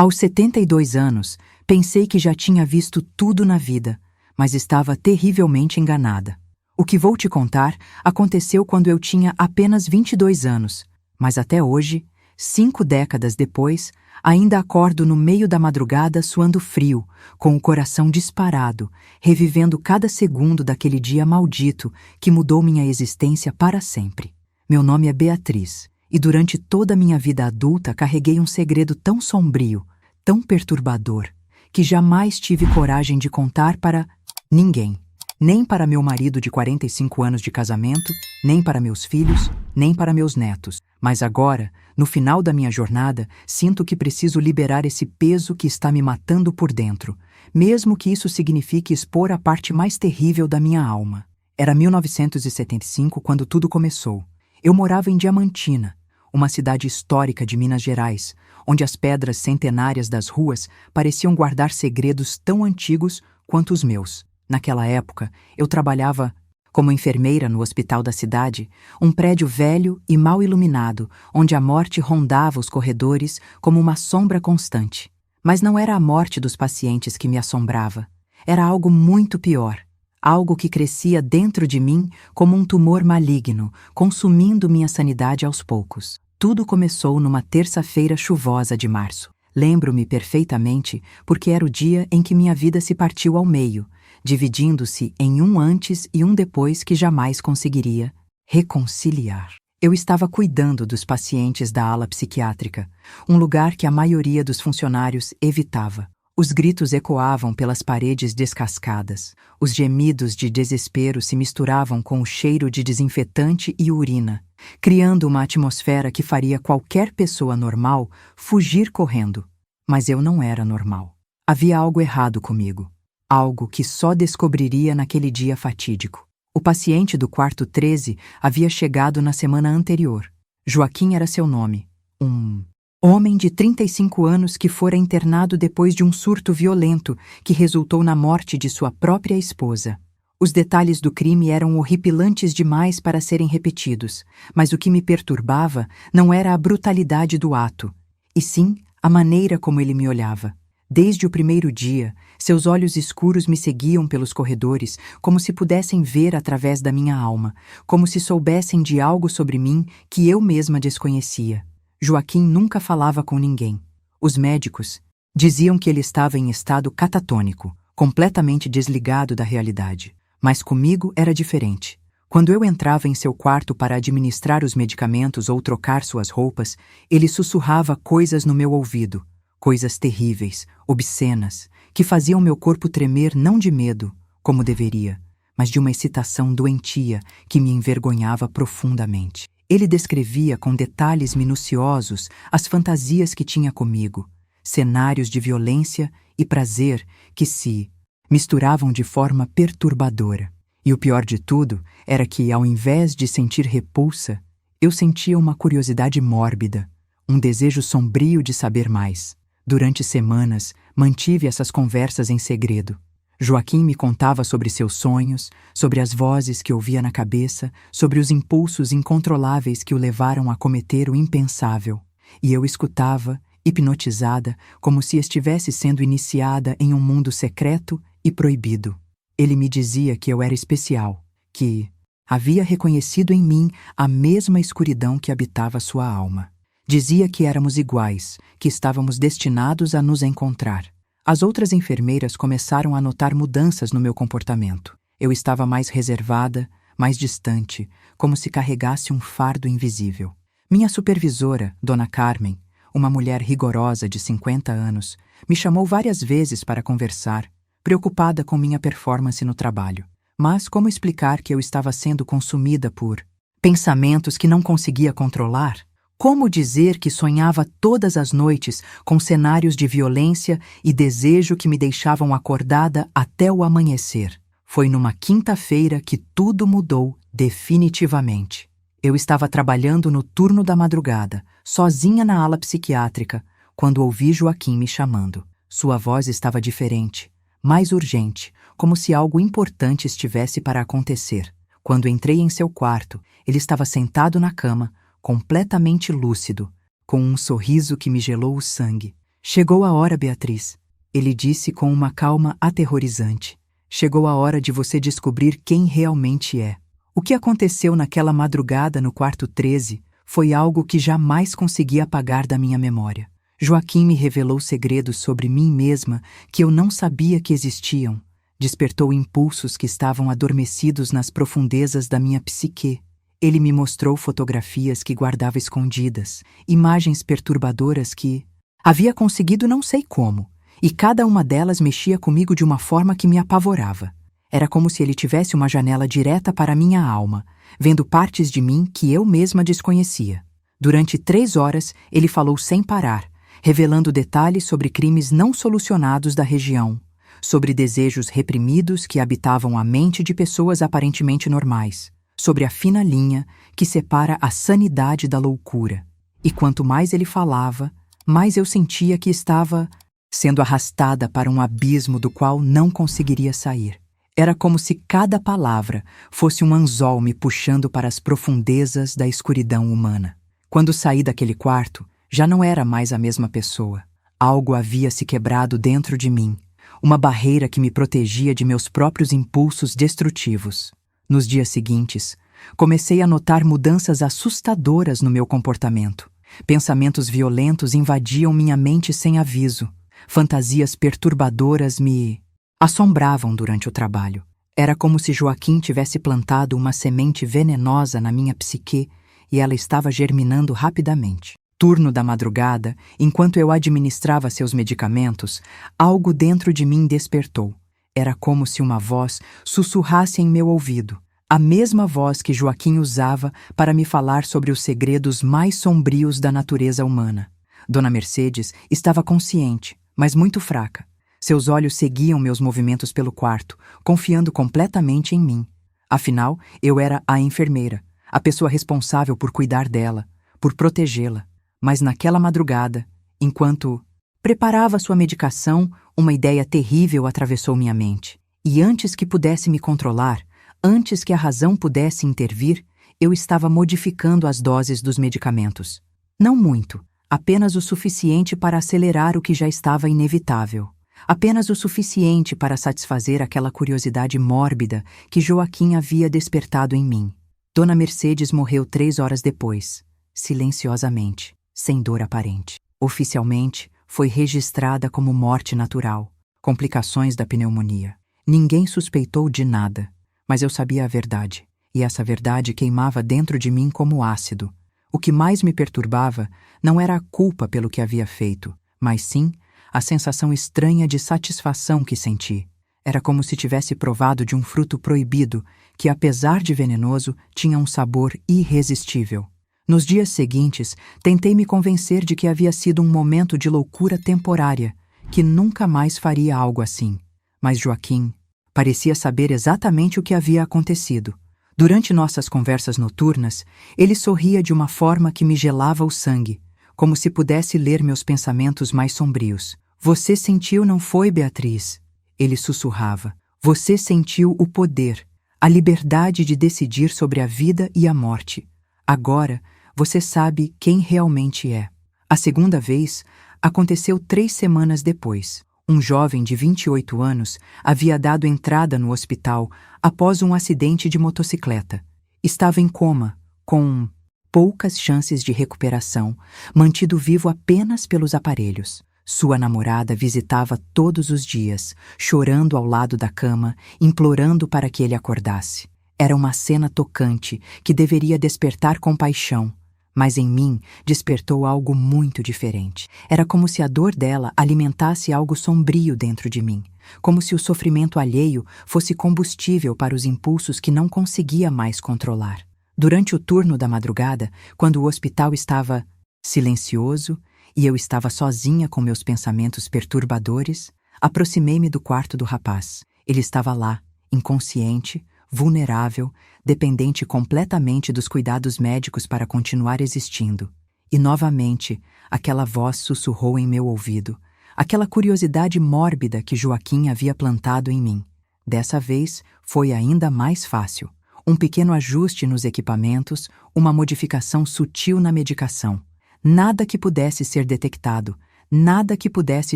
Aos 72 anos, pensei que já tinha visto tudo na vida, mas estava terrivelmente enganada. O que vou te contar aconteceu quando eu tinha apenas 22 anos, mas até hoje, 5 décadas depois, ainda acordo no meio da madrugada suando frio, com o coração disparado, revivendo cada segundo daquele dia maldito que mudou minha existência para sempre. Meu nome é Beatriz, e durante toda a minha vida adulta carreguei um segredo tão sombrio, tão perturbador, que jamais tive coragem de contar para ninguém. Nem para meu marido de 45 anos de casamento, nem para meus filhos, nem para meus netos. Mas agora, no final da minha jornada, sinto que preciso liberar esse peso que está me matando por dentro, mesmo que isso signifique expor a parte mais terrível da minha alma. Era 1975 quando tudo começou. Eu morava em Diamantina, uma cidade histórica de Minas Gerais, onde as pedras centenárias das ruas pareciam guardar segredos tão antigos quanto os meus. Naquela época, eu trabalhava como enfermeira no hospital da cidade, um prédio velho e mal iluminado, onde a morte rondava os corredores como uma sombra constante. Mas não era a morte dos pacientes que me assombrava. Era algo muito pior. Algo que crescia dentro de mim como um tumor maligno, consumindo minha sanidade aos poucos. Tudo começou numa terça-feira chuvosa de março. Lembro-me perfeitamente porque era o dia em que minha vida se partiu ao meio, dividindo-se em um antes e um depois que jamais conseguiria reconciliar. Eu estava cuidando dos pacientes da ala psiquiátrica, um lugar que a maioria dos funcionários evitava. Os gritos ecoavam pelas paredes descascadas. Os gemidos de desespero se misturavam com o cheiro de desinfetante e urina, criando uma atmosfera que faria qualquer pessoa normal fugir correndo. Mas eu não era normal. Havia algo errado comigo. Algo que só descobriria naquele dia fatídico. O paciente do quarto 13 havia chegado na semana anterior. Joaquim era seu nome. Um homem de 35 anos que fora internado depois de um surto violento que resultou na morte de sua própria esposa. Os detalhes do crime eram horripilantes demais para serem repetidos, mas o que me perturbava não era a brutalidade do ato, e sim a maneira como ele me olhava. Desde o primeiro dia, seus olhos escuros me seguiam pelos corredores, como se pudessem ver através da minha alma, como se soubessem de algo sobre mim que eu mesma desconhecia. Joaquim nunca falava com ninguém. Os médicos diziam que ele estava em estado catatônico, completamente desligado da realidade. Mas comigo era diferente. Quando eu entrava em seu quarto para administrar os medicamentos ou trocar suas roupas, ele sussurrava coisas no meu ouvido. Coisas terríveis, obscenas, que faziam meu corpo tremer não de medo, como deveria, mas de uma excitação doentia que me envergonhava profundamente. Ele descrevia com detalhes minuciosos as fantasias que tinha comigo, cenários de violência e prazer que se misturavam de forma perturbadora. E o pior de tudo era que, ao invés de sentir repulsa, eu sentia uma curiosidade mórbida, um desejo sombrio de saber mais. Durante semanas, mantive essas conversas em segredo. Joaquim me contava sobre seus sonhos, sobre as vozes que ouvia na cabeça, sobre os impulsos incontroláveis que o levaram a cometer o impensável. E eu escutava, hipnotizada, como se estivesse sendo iniciada em um mundo secreto e proibido. Ele me dizia que eu era especial, que havia reconhecido em mim a mesma escuridão que habitava sua alma. Dizia que éramos iguais, que estávamos destinados a nos encontrar. As outras enfermeiras começaram a notar mudanças no meu comportamento. Eu estava mais reservada, mais distante, como se carregasse um fardo invisível. Minha supervisora, Dona Carmen, uma mulher rigorosa de 50 anos, me chamou várias vezes para conversar, preocupada com minha performance no trabalho. Mas como explicar que eu estava sendo consumida por pensamentos que não conseguia controlar? Como dizer que sonhava todas as noites com cenários de violência e desejo que me deixavam acordada até o amanhecer? Foi numa quinta-feira que tudo mudou definitivamente. Eu estava trabalhando no turno da madrugada, sozinha na ala psiquiátrica, quando ouvi Joaquim me chamando. Sua voz estava diferente, mais urgente, como se algo importante estivesse para acontecer. Quando entrei em seu quarto, ele estava sentado na cama, completamente lúcido, com um sorriso que me gelou o sangue. Chegou a hora, Beatriz. Ele disse com uma calma aterrorizante. Chegou a hora de você descobrir quem realmente é. O que aconteceu naquela madrugada no quarto 13 foi algo que jamais consegui apagar da minha memória. Joaquim me revelou segredos sobre mim mesma que eu não sabia que existiam. Despertou impulsos que estavam adormecidos nas profundezas da minha psique. Ele me mostrou fotografias que guardava escondidas, imagens perturbadoras que havia conseguido não sei como, e cada uma delas mexia comigo de uma forma que me apavorava. Era como se ele tivesse uma janela direta para minha alma, vendo partes de mim que eu mesma desconhecia. Durante 3 horas, ele falou sem parar, revelando detalhes sobre crimes não solucionados da região, sobre desejos reprimidos que habitavam a mente de pessoas aparentemente normais, sobre a fina linha que separa a sanidade da loucura. E quanto mais ele falava, mais eu sentia que estava sendo arrastada para um abismo do qual não conseguiria sair. Era como se cada palavra fosse um anzol me puxando para as profundezas da escuridão humana. Quando saí daquele quarto, já não era mais a mesma pessoa. Algo havia se quebrado dentro de mim, uma barreira que me protegia de meus próprios impulsos destrutivos. Nos dias seguintes, comecei a notar mudanças assustadoras no meu comportamento. Pensamentos violentos invadiam minha mente sem aviso. Fantasias perturbadoras me assombravam durante o trabalho. Era como se Joaquim tivesse plantado uma semente venenosa na minha psique e ela estava germinando rapidamente. Turno da madrugada, enquanto eu administrava seus medicamentos, algo dentro de mim despertou. Era como se uma voz sussurrasse em meu ouvido. A mesma voz que Joaquim usava para me falar sobre os segredos mais sombrios da natureza humana. Dona Mercedes estava consciente, mas muito fraca. Seus olhos seguiam meus movimentos pelo quarto, confiando completamente em mim. Afinal, eu era a enfermeira, a pessoa responsável por cuidar dela, por protegê-la. Mas naquela madrugada, enquanto preparava sua medicação, uma ideia terrível atravessou minha mente. E antes que pudesse me controlar, antes que a razão pudesse intervir, eu estava modificando as doses dos medicamentos. Não muito, apenas o suficiente para acelerar o que já estava inevitável. Apenas o suficiente para satisfazer aquela curiosidade mórbida que Joaquim havia despertado em mim. Dona Mercedes morreu 3 horas depois, silenciosamente, sem dor aparente. Oficialmente, foi registrada como morte natural, complicações da pneumonia. Ninguém suspeitou de nada. Mas eu sabia a verdade, e essa verdade queimava dentro de mim como ácido. O que mais me perturbava não era a culpa pelo que havia feito, mas sim a sensação estranha de satisfação que senti. Era como se tivesse provado de um fruto proibido que, apesar de venenoso, tinha um sabor irresistível. Nos dias seguintes, tentei me convencer de que havia sido um momento de loucura temporária, que nunca mais faria algo assim. Mas Joaquim parecia saber exatamente o que havia acontecido. Durante nossas conversas noturnas, ele sorria de uma forma que me gelava o sangue, como se pudesse ler meus pensamentos mais sombrios. Você sentiu, não foi, Beatriz? Ele sussurrava. Você sentiu o poder, a liberdade de decidir sobre a vida e a morte. Agora, você sabe quem realmente é. A segunda vez aconteceu 3 semanas depois. Um jovem de 28 anos havia dado entrada no hospital após um acidente de motocicleta. Estava em coma, com poucas chances de recuperação, mantido vivo apenas pelos aparelhos. Sua namorada visitava todos os dias, chorando ao lado da cama, implorando para que ele acordasse. Era uma cena tocante que deveria despertar compaixão, mas em mim despertou algo muito diferente. Era como se a dor dela alimentasse algo sombrio dentro de mim, como se o sofrimento alheio fosse combustível para os impulsos que não conseguia mais controlar. Durante o turno da madrugada, quando o hospital estava silencioso e eu estava sozinha com meus pensamentos perturbadores, aproximei-me do quarto do rapaz. Ele estava lá, inconsciente, vulnerável, dependente completamente dos cuidados médicos para continuar existindo. E novamente, aquela voz sussurrou em meu ouvido, aquela curiosidade mórbida que Joaquim havia plantado em mim. Dessa vez, foi ainda mais fácil. Um pequeno ajuste nos equipamentos, uma modificação sutil na medicação. Nada que pudesse ser detectado, Nada que pudesse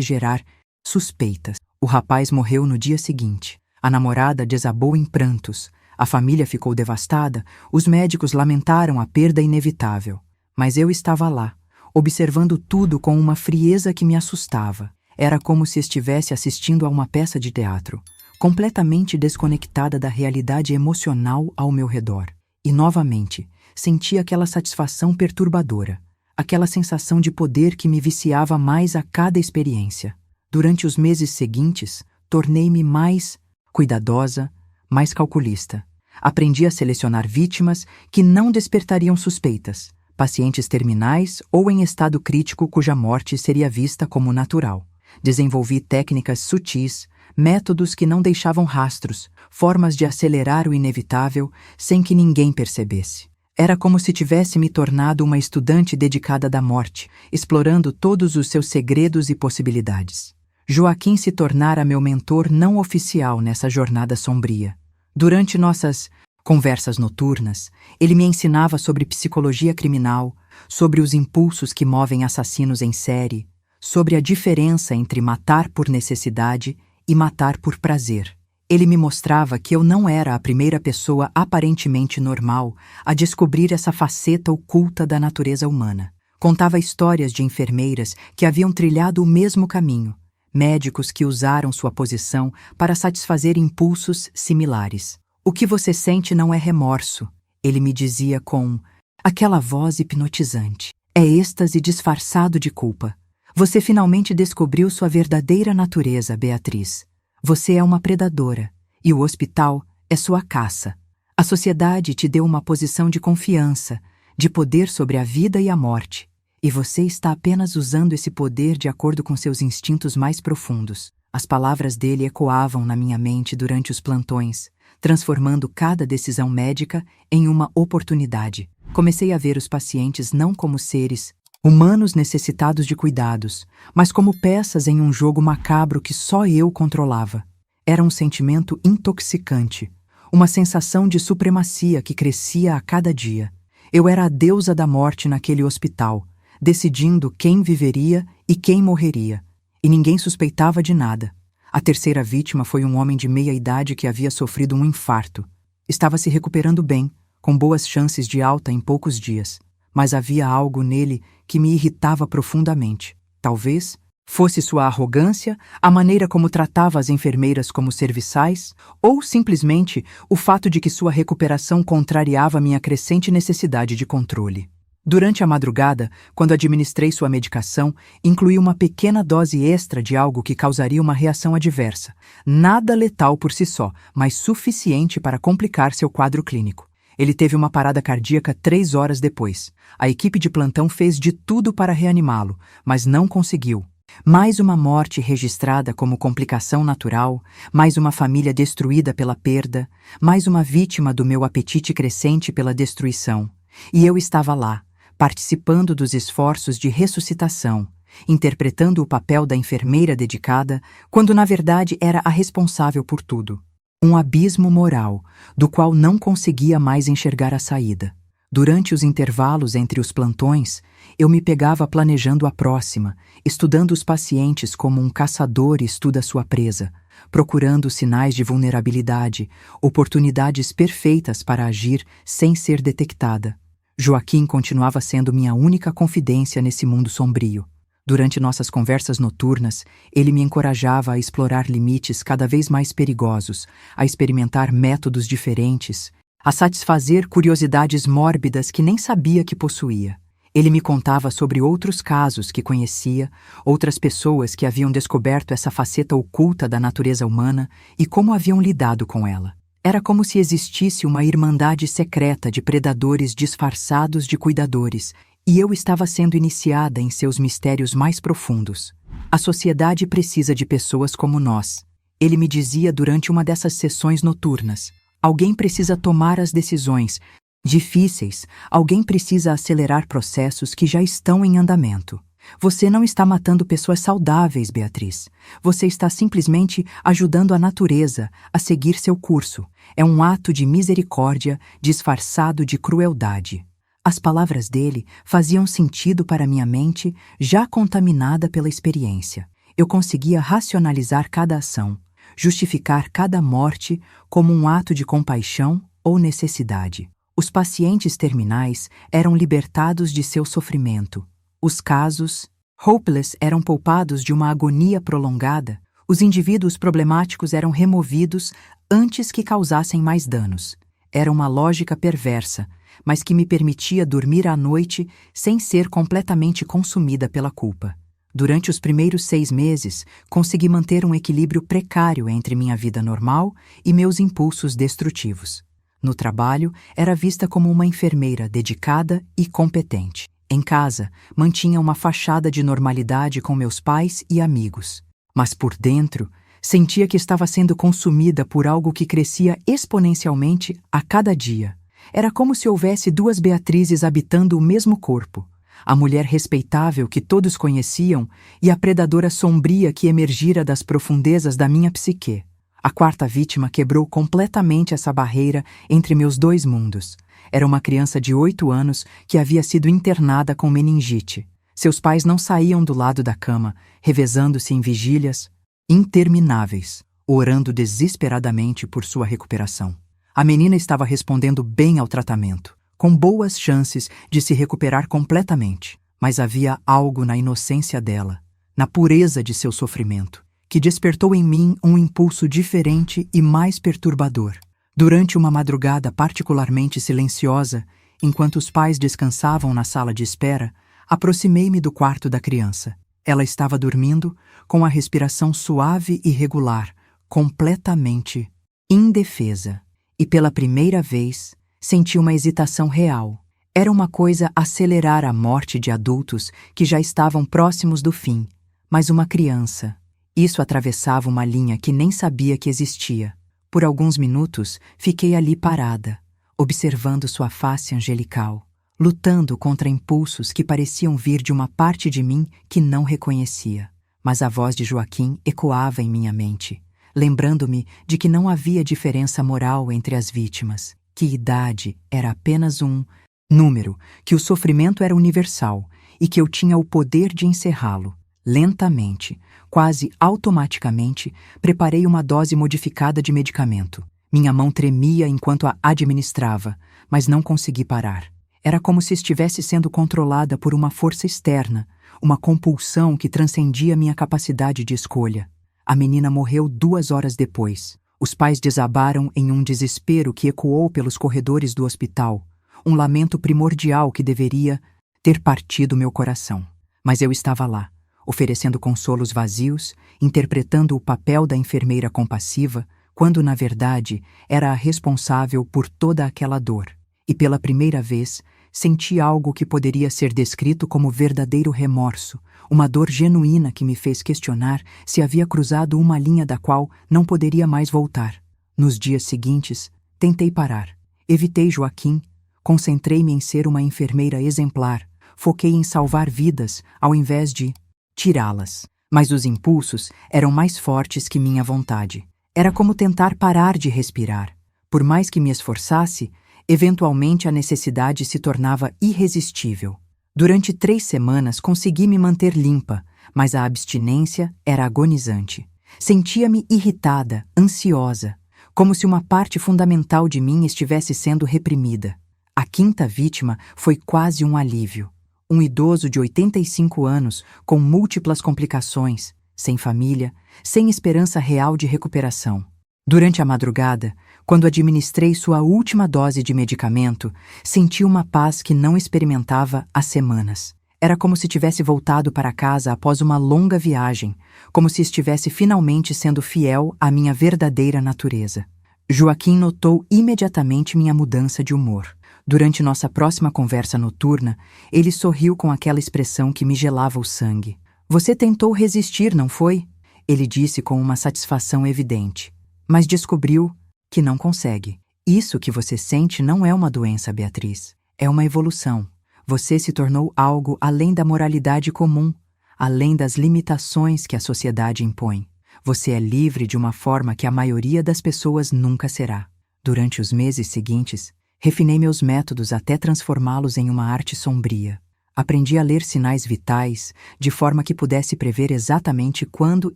gerar suspeitas. O rapaz morreu no dia seguinte. A namorada desabou em prantos. A família ficou devastada. Os médicos lamentaram a perda inevitável. Mas eu estava lá, observando tudo com uma frieza que me assustava. Era como se estivesse assistindo a uma peça de teatro, completamente desconectada da realidade emocional ao meu redor. E, novamente, senti aquela satisfação perturbadora, aquela sensação de poder que me viciava mais a cada experiência. Durante os meses seguintes, tornei-me mais cuidadosa, mais calculista. Aprendi a selecionar vítimas que não despertariam suspeitas, pacientes terminais ou em estado crítico cuja morte seria vista como natural. Desenvolvi técnicas sutis, métodos que não deixavam rastros, formas de acelerar o inevitável sem que ninguém percebesse. Era como se tivesse me tornado uma estudante dedicada da morte, explorando todos os seus segredos e possibilidades. Joaquim se tornara meu mentor não oficial nessa jornada sombria. Durante nossas conversas noturnas, ele me ensinava sobre psicologia criminal, sobre os impulsos que movem assassinos em série, sobre a diferença entre matar por necessidade e matar por prazer. Ele me mostrava que eu não era a primeira pessoa aparentemente normal a descobrir essa faceta oculta da natureza humana. Contava histórias de enfermeiras que haviam trilhado o mesmo caminho, médicos que usaram sua posição para satisfazer impulsos similares. O que você sente não é remorso, ele me dizia com aquela voz hipnotizante. É êxtase disfarçado de culpa. Você finalmente descobriu sua verdadeira natureza, Beatriz. Você é uma predadora, e o hospital é sua caça. A sociedade te deu uma posição de confiança, de poder sobre a vida e a morte, e você está apenas usando esse poder de acordo com seus instintos mais profundos. As palavras dele ecoavam na minha mente durante os plantões, transformando cada decisão médica em uma oportunidade. Comecei a ver os pacientes não como seres humanos necessitados de cuidados, mas como peças em um jogo macabro que só eu controlava. Era um sentimento intoxicante, uma sensação de supremacia que crescia a cada dia. Eu era a deusa da morte naquele hospital, decidindo quem viveria e quem morreria, e ninguém suspeitava de nada. A terceira vítima foi um homem de meia idade que havia sofrido um infarto. Estava se recuperando bem, com boas chances de alta em poucos dias. Mas havia algo nele que me irritava profundamente. Talvez fosse sua arrogância, a maneira como tratava as enfermeiras como serviçais, ou simplesmente o fato de que sua recuperação contrariava minha crescente necessidade de controle. Durante a madrugada, quando administrei sua medicação, incluí uma pequena dose extra de algo que causaria uma reação adversa. Nada letal por si só, mas suficiente para complicar seu quadro clínico. Ele teve uma parada cardíaca 3 horas depois. A equipe de plantão fez de tudo para reanimá-lo, mas não conseguiu. Mais uma morte registrada como complicação natural, mais uma família destruída pela perda, mais uma vítima do meu apetite crescente pela destruição. E eu estava lá, participando dos esforços de ressuscitação, interpretando o papel da enfermeira dedicada, quando na verdade era a responsável por tudo. Um abismo moral, do qual não conseguia mais enxergar a saída. Durante os intervalos entre os plantões, eu me pegava planejando a próxima, estudando os pacientes como um caçador estuda sua presa, procurando sinais de vulnerabilidade, oportunidades perfeitas para agir sem ser detectada. Joaquim continuava sendo minha única confidência nesse mundo sombrio. Durante nossas conversas noturnas, ele me encorajava a explorar limites cada vez mais perigosos, a experimentar métodos diferentes, a satisfazer curiosidades mórbidas que nem sabia que possuía. Ele me contava sobre outros casos que conhecia, outras pessoas que haviam descoberto essa faceta oculta da natureza humana e como haviam lidado com ela. Era como se existisse uma irmandade secreta de predadores disfarçados de cuidadores, e eu estava sendo iniciada em seus mistérios mais profundos. A sociedade precisa de pessoas como nós. Ele me dizia durante uma dessas sessões noturnas. Alguém precisa tomar as decisões difíceis, alguém precisa acelerar processos que já estão em andamento. Você não está matando pessoas saudáveis, Beatriz. Você está simplesmente ajudando a natureza a seguir seu curso. É um ato de misericórdia disfarçado de crueldade. As palavras dele faziam sentido para minha mente, já contaminada pela experiência. Eu conseguia racionalizar cada ação, justificar cada morte como um ato de compaixão ou necessidade. Os pacientes terminais eram libertados de seu sofrimento. Os casos hopeless eram poupados de uma agonia prolongada. Os indivíduos problemáticos eram removidos antes que causassem mais danos. Era uma lógica perversa, mas que me permitia dormir à noite sem ser completamente consumida pela culpa. Durante os primeiros 6 meses, consegui manter um equilíbrio precário entre minha vida normal e meus impulsos destrutivos. No trabalho, era vista como uma enfermeira dedicada e competente. Em casa, mantinha uma fachada de normalidade com meus pais e amigos. Mas por dentro, sentia que estava sendo consumida por algo que crescia exponencialmente a cada dia. Era como se houvesse 2 Beatrizes habitando o mesmo corpo. A mulher respeitável que todos conheciam e a predadora sombria que emergira das profundezas da minha psique. A 4ª vítima quebrou completamente essa barreira entre meus 2 mundos. Era uma criança de 8 anos que havia sido internada com meningite. Seus pais não saíam do lado da cama, revezando-se em vigílias intermináveis, orando desesperadamente por sua recuperação. A menina estava respondendo bem ao tratamento, com boas chances de se recuperar completamente, mas havia algo na inocência dela, na pureza de seu sofrimento, que despertou em mim um impulso diferente e mais perturbador. Durante uma madrugada particularmente silenciosa, enquanto os pais descansavam na sala de espera, aproximei-me do quarto da criança. Ela estava dormindo, com a respiração suave e regular, completamente indefesa. E pela primeira vez, senti uma hesitação real. Era uma coisa acelerar a morte de adultos que já estavam próximos do fim, mas uma criança. Isso atravessava uma linha que nem sabia que existia. Por alguns minutos, fiquei ali parada, observando sua face angelical, lutando contra impulsos que pareciam vir de uma parte de mim que não reconhecia. Mas a voz de Joaquim ecoava em minha mente, lembrando-me de que não havia diferença moral entre as vítimas, que idade era apenas um número, que o sofrimento era universal e que eu tinha o poder de encerrá-lo. Lentamente, quase automaticamente, preparei uma dose modificada de medicamento. Minha mão tremia enquanto a administrava, mas não consegui parar. Era como se estivesse sendo controlada por uma força externa, uma compulsão que transcendia minha capacidade de escolha. A menina morreu 2 horas depois. Os pais desabaram em um desespero que ecoou pelos corredores do hospital, um lamento primordial que deveria ter partido meu coração. Mas eu estava lá, oferecendo consolos vazios, interpretando o papel da enfermeira compassiva, quando, na verdade, era a responsável por toda aquela dor. E pela primeira vez, senti algo que poderia ser descrito como verdadeiro remorso, uma dor genuína que me fez questionar se havia cruzado uma linha da qual não poderia mais voltar. Nos dias seguintes, tentei parar. Evitei Joaquim, concentrei-me em ser uma enfermeira exemplar, foquei em salvar vidas ao invés de tirá-las. Mas os impulsos eram mais fortes que minha vontade. Era como tentar parar de respirar. Por mais que me esforçasse, eventualmente a necessidade se tornava irresistível. Durante 3 semanas consegui me manter limpa, mas a abstinência era agonizante. Sentia-me irritada, ansiosa, como se uma parte fundamental de mim estivesse sendo reprimida. A 5ª vítima foi quase um alívio. Um idoso de 85 anos, com múltiplas complicações, sem família, sem esperança real de recuperação. Durante a madrugada, quando administrei sua última dose de medicamento, senti uma paz que não experimentava há semanas. Era como se tivesse voltado para casa após uma longa viagem, como se estivesse finalmente sendo fiel à minha verdadeira natureza. Joaquim notou imediatamente minha mudança de humor. Durante nossa próxima conversa noturna, ele sorriu com aquela expressão que me gelava o sangue. "Você tentou resistir, não foi?" Ele disse com uma satisfação evidente. "Mas descobriu que não consegue. Isso que você sente não é uma doença, Beatriz. É uma evolução. Você se tornou algo além da moralidade comum, além das limitações que a sociedade impõe. Você é livre de uma forma que a maioria das pessoas nunca será." Durante os meses seguintes, Refinei meus métodos até transformá-los em uma arte sombria. Aprendi a ler sinais vitais, de forma que pudesse prever exatamente quando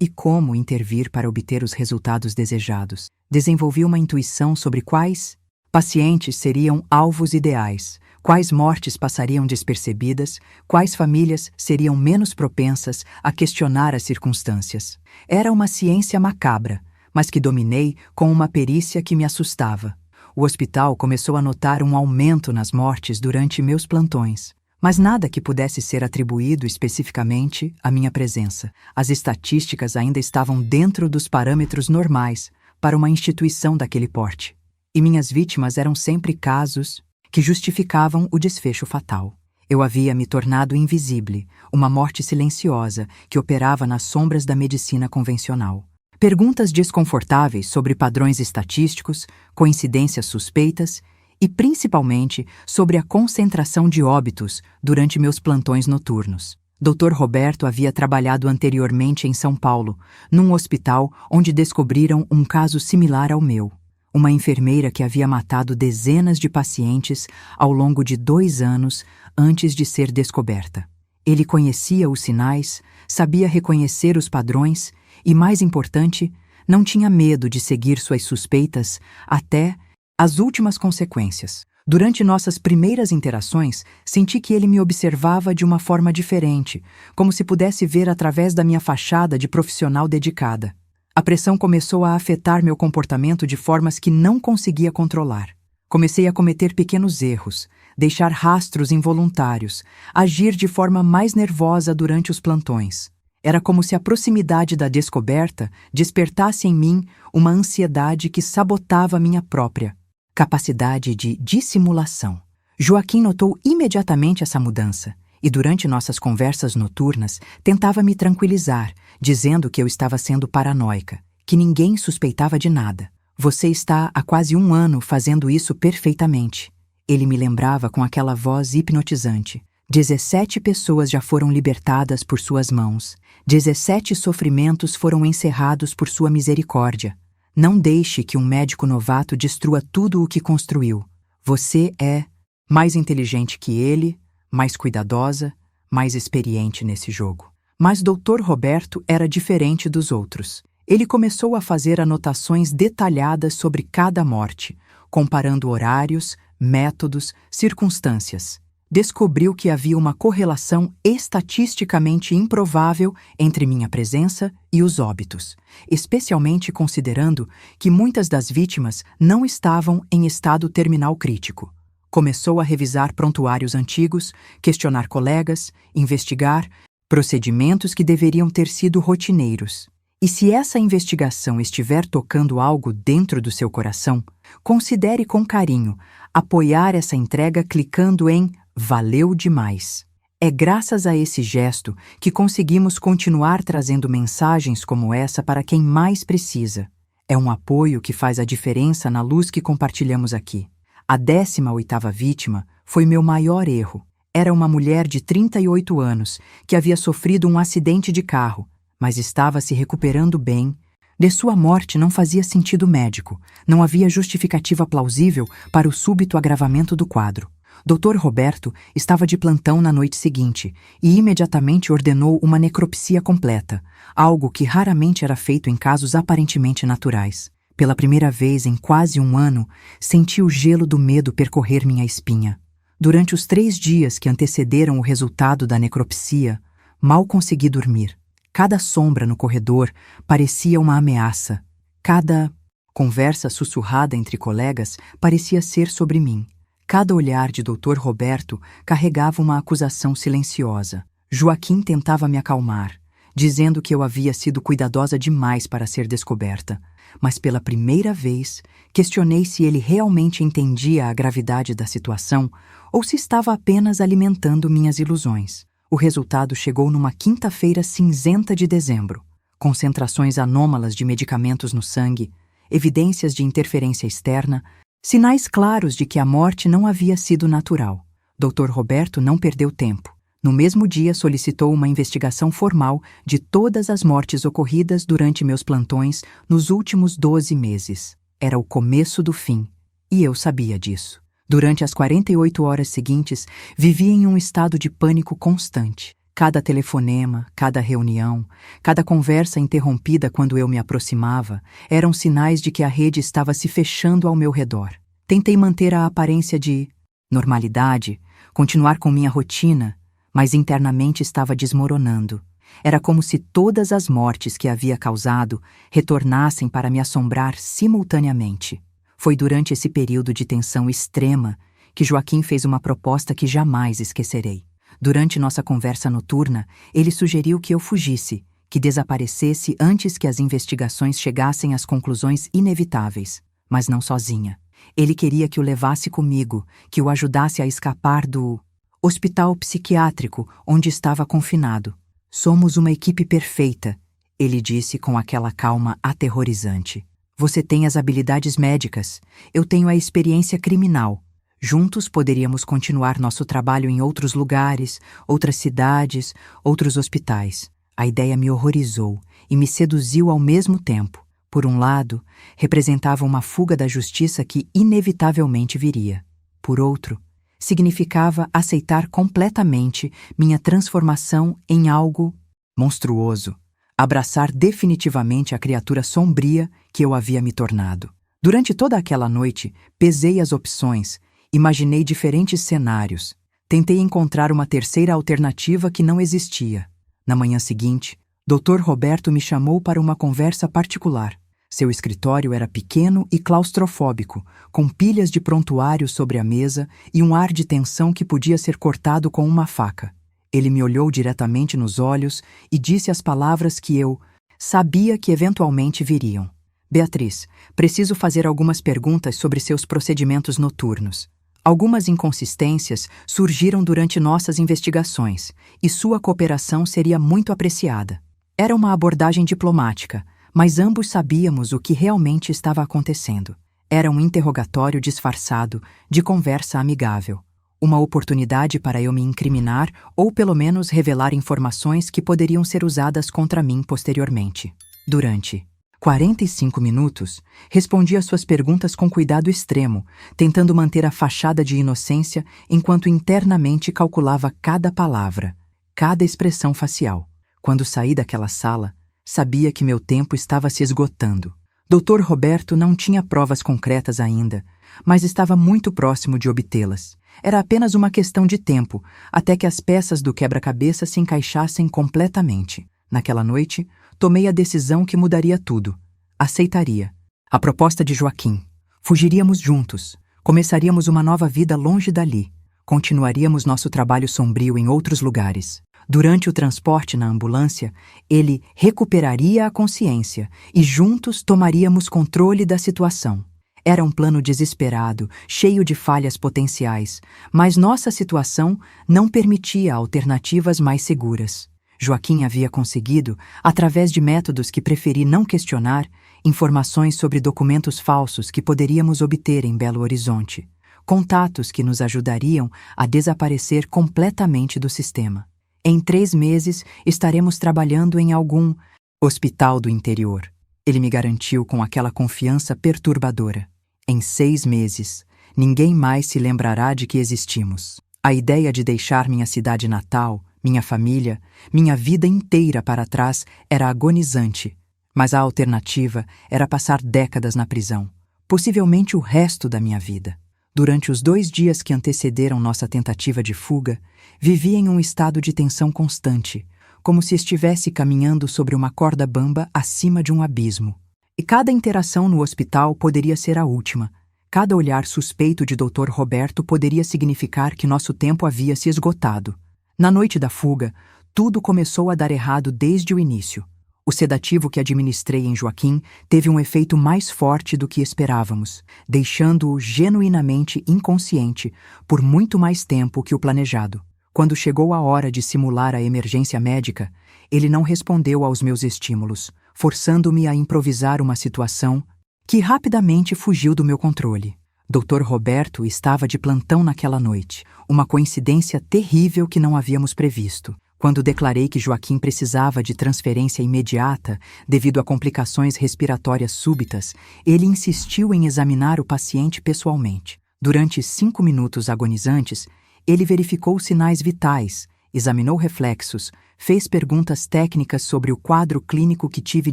e como intervir para obter os resultados desejados. Desenvolvi uma intuição sobre quais pacientes seriam alvos ideais, quais mortes passariam despercebidas, quais famílias seriam menos propensas a questionar as circunstâncias. Era uma ciência macabra, mas que dominei com uma perícia que me assustava. O hospital começou a notar um aumento nas mortes durante meus plantões, mas nada que pudesse ser atribuído especificamente à minha presença. As estatísticas ainda estavam dentro dos parâmetros normais para uma instituição daquele porte, e minhas vítimas eram sempre casos que justificavam o desfecho fatal. Eu havia me tornado invisível, uma morte silenciosa que operava nas sombras da medicina convencional. Perguntas desconfortáveis sobre padrões estatísticos, coincidências suspeitas e, principalmente, sobre a concentração de óbitos durante meus plantões noturnos. Dr. Roberto havia trabalhado anteriormente em São Paulo, num hospital onde descobriram um caso similar ao meu. Uma enfermeira que havia matado dezenas de pacientes ao longo de 2 anos antes de ser descoberta. Ele conhecia os sinais, sabia reconhecer os padrões e, mais importante, não tinha medo de seguir suas suspeitas até as últimas consequências. Durante nossas primeiras interações, senti que ele me observava de uma forma diferente, como se pudesse ver através da minha fachada de profissional dedicada. A pressão começou a afetar meu comportamento de formas que não conseguia controlar. Comecei a cometer pequenos erros, deixar rastros involuntários, agir de forma mais nervosa durante os plantões. Era como se a proximidade da descoberta despertasse em mim uma ansiedade que sabotava minha própria capacidade de dissimulação. Joaquim notou imediatamente essa mudança e, durante nossas conversas noturnas, tentava me tranquilizar, dizendo que eu estava sendo paranoica, que ninguém suspeitava de nada. Você está há quase 1 ano fazendo isso perfeitamente. Ele me lembrava com aquela voz hipnotizante. 17 pessoas já foram libertadas por suas mãos. 17 sofrimentos foram encerrados por sua misericórdia. Não deixe que um médico novato destrua tudo o que construiu. Você é mais inteligente que ele, mais cuidadosa, mais experiente nesse jogo. Mas Dr. Roberto era diferente dos outros. Ele começou a fazer anotações detalhadas sobre cada morte, comparando horários, métodos, circunstâncias. Descobriu que havia uma correlação estatisticamente improvável entre minha presença e os óbitos, especialmente considerando que muitas das vítimas não estavam em estado terminal crítico. Começou a revisar prontuários antigos, questionar colegas, investigar procedimentos que deveriam ter sido rotineiros. E se essa investigação estiver tocando algo dentro do seu coração, considere com carinho apoiar essa entrega clicando em "Valeu demais". É graças a esse gesto que conseguimos continuar trazendo mensagens como essa para quem mais precisa. É um apoio que faz a diferença na luz que compartilhamos aqui. A 18ª vítima foi meu maior erro. Era uma mulher de 38 anos que havia sofrido um acidente de carro, mas estava se recuperando bem. De sua morte não fazia sentido médico. Não havia justificativa plausível para o súbito agravamento do quadro. Dr. Roberto estava de plantão na noite seguinte e imediatamente ordenou uma necropsia completa, algo que raramente era feito em casos aparentemente naturais. Pela primeira vez em quase 1 ano, senti o gelo do medo percorrer minha espinha. Durante os 3 dias que antecederam o resultado da necropsia, mal consegui dormir. Cada sombra no corredor parecia uma ameaça. Cada conversa sussurrada entre colegas parecia ser sobre mim. Cada olhar de Dr. Roberto carregava uma acusação silenciosa. Joaquim tentava me acalmar, dizendo que eu havia sido cuidadosa demais para ser descoberta. Mas pela primeira vez, questionei se ele realmente entendia a gravidade da situação ou se estava apenas alimentando minhas ilusões. O resultado chegou numa quinta-feira cinzenta de dezembro. Concentrações anômalas de medicamentos no sangue, evidências de interferência externa, sinais claros de que a morte não havia sido natural. Dr. Roberto não perdeu tempo. No mesmo dia, solicitou uma investigação formal de todas as mortes ocorridas durante meus plantões nos últimos 12 meses. Era o começo do fim, e eu sabia disso. Durante as 48 horas seguintes, vivia em um estado de pânico constante. Cada telefonema, cada reunião, cada conversa interrompida quando eu me aproximava, eram sinais de que a rede estava se fechando ao meu redor. Tentei manter a aparência de normalidade, continuar com minha rotina, mas internamente estava desmoronando. Era como se todas as mortes que havia causado retornassem para me assombrar simultaneamente. Foi durante esse período de tensão extrema que Joaquim fez uma proposta que jamais esquecerei. Durante nossa conversa noturna, ele sugeriu que eu fugisse, que desaparecesse antes que as investigações chegassem às conclusões inevitáveis, mas não sozinha. Ele queria que o levasse comigo, que o ajudasse a escapar do hospital psiquiátrico onde estava confinado. Somos uma equipe perfeita, ele disse com aquela calma aterrorizante. Você tem as habilidades médicas, eu tenho a experiência criminal. Juntos poderíamos continuar nosso trabalho em outros lugares, outras cidades, outros hospitais. A ideia me horrorizou e me seduziu ao mesmo tempo. Por um lado, representava uma fuga da justiça que inevitavelmente viria. Por outro, significava aceitar completamente minha transformação em algo monstruoso. Abraçar definitivamente a criatura sombria que eu havia me tornado. Durante toda aquela noite, pesei as opções, imaginei diferentes cenários. Tentei encontrar uma terceira alternativa que não existia. Na manhã seguinte, Dr. Roberto me chamou para uma conversa particular. Seu escritório era pequeno e claustrofóbico, com pilhas de prontuário sobre a mesa e um ar de tensão que podia ser cortado com uma faca. Ele me olhou diretamente nos olhos e disse as palavras que eu sabia que eventualmente viriam. Beatriz, preciso fazer algumas perguntas sobre seus procedimentos noturnos. Algumas inconsistências surgiram durante nossas investigações e sua cooperação seria muito apreciada. Era uma abordagem diplomática, mas ambos sabíamos o que realmente estava acontecendo. Era um interrogatório disfarçado de conversa amigável. Uma oportunidade para eu me incriminar ou pelo menos revelar informações que poderiam ser usadas contra mim posteriormente. Durante 45 minutos, respondi às suas perguntas com cuidado extremo, tentando manter a fachada de inocência enquanto internamente calculava cada palavra, cada expressão facial. Quando saí daquela sala, sabia que meu tempo estava se esgotando. Dr. Roberto não tinha provas concretas ainda, mas estava muito próximo de obtê-las. Era apenas uma questão de tempo, até que as peças do quebra-cabeça se encaixassem completamente. Naquela noite, tomei a decisão que mudaria tudo. Aceitaria a proposta de Joaquim. Fugiríamos juntos. Começaríamos uma nova vida longe dali. Continuaríamos nosso trabalho sombrio em outros lugares. Durante o transporte na ambulância, ele recuperaria a consciência e juntos tomaríamos controle da situação. Era um plano desesperado, cheio de falhas potenciais, mas nossa situação não permitia alternativas mais seguras. Joaquim havia conseguido, através de métodos que preferi não questionar, informações sobre documentos falsos que poderíamos obter em Belo Horizonte, contatos que nos ajudariam a desaparecer completamente do sistema. Em 3 meses, estaremos trabalhando em algum hospital do interior. Ele me garantiu com aquela confiança perturbadora. Em 6 meses, ninguém mais se lembrará de que existimos. A ideia de deixar minha cidade natal, minha família, minha vida inteira para trás era agonizante, mas a alternativa era passar décadas na prisão, possivelmente o resto da minha vida. Durante os 2 dias que antecederam nossa tentativa de fuga, vivi em um estado de tensão constante, como se estivesse caminhando sobre uma corda bamba acima de um abismo. E cada interação no hospital poderia ser a última. Cada olhar suspeito de Dr. Roberto poderia significar que nosso tempo havia se esgotado. Na noite da fuga, tudo começou a dar errado desde o início. O sedativo que administrei em Joaquim teve um efeito mais forte do que esperávamos, deixando-o genuinamente inconsciente por muito mais tempo que o planejado. Quando chegou a hora de simular a emergência médica, ele não respondeu aos meus estímulos, forçando-me a improvisar uma situação que rapidamente fugiu do meu controle. Dr. Roberto estava de plantão naquela noite, uma coincidência terrível que não havíamos previsto. Quando declarei que Joaquim precisava de transferência imediata devido a complicações respiratórias súbitas, ele insistiu em examinar o paciente pessoalmente. Durante 5 minutos agonizantes, ele verificou sinais vitais, examinou reflexos, fez perguntas técnicas sobre o quadro clínico que tive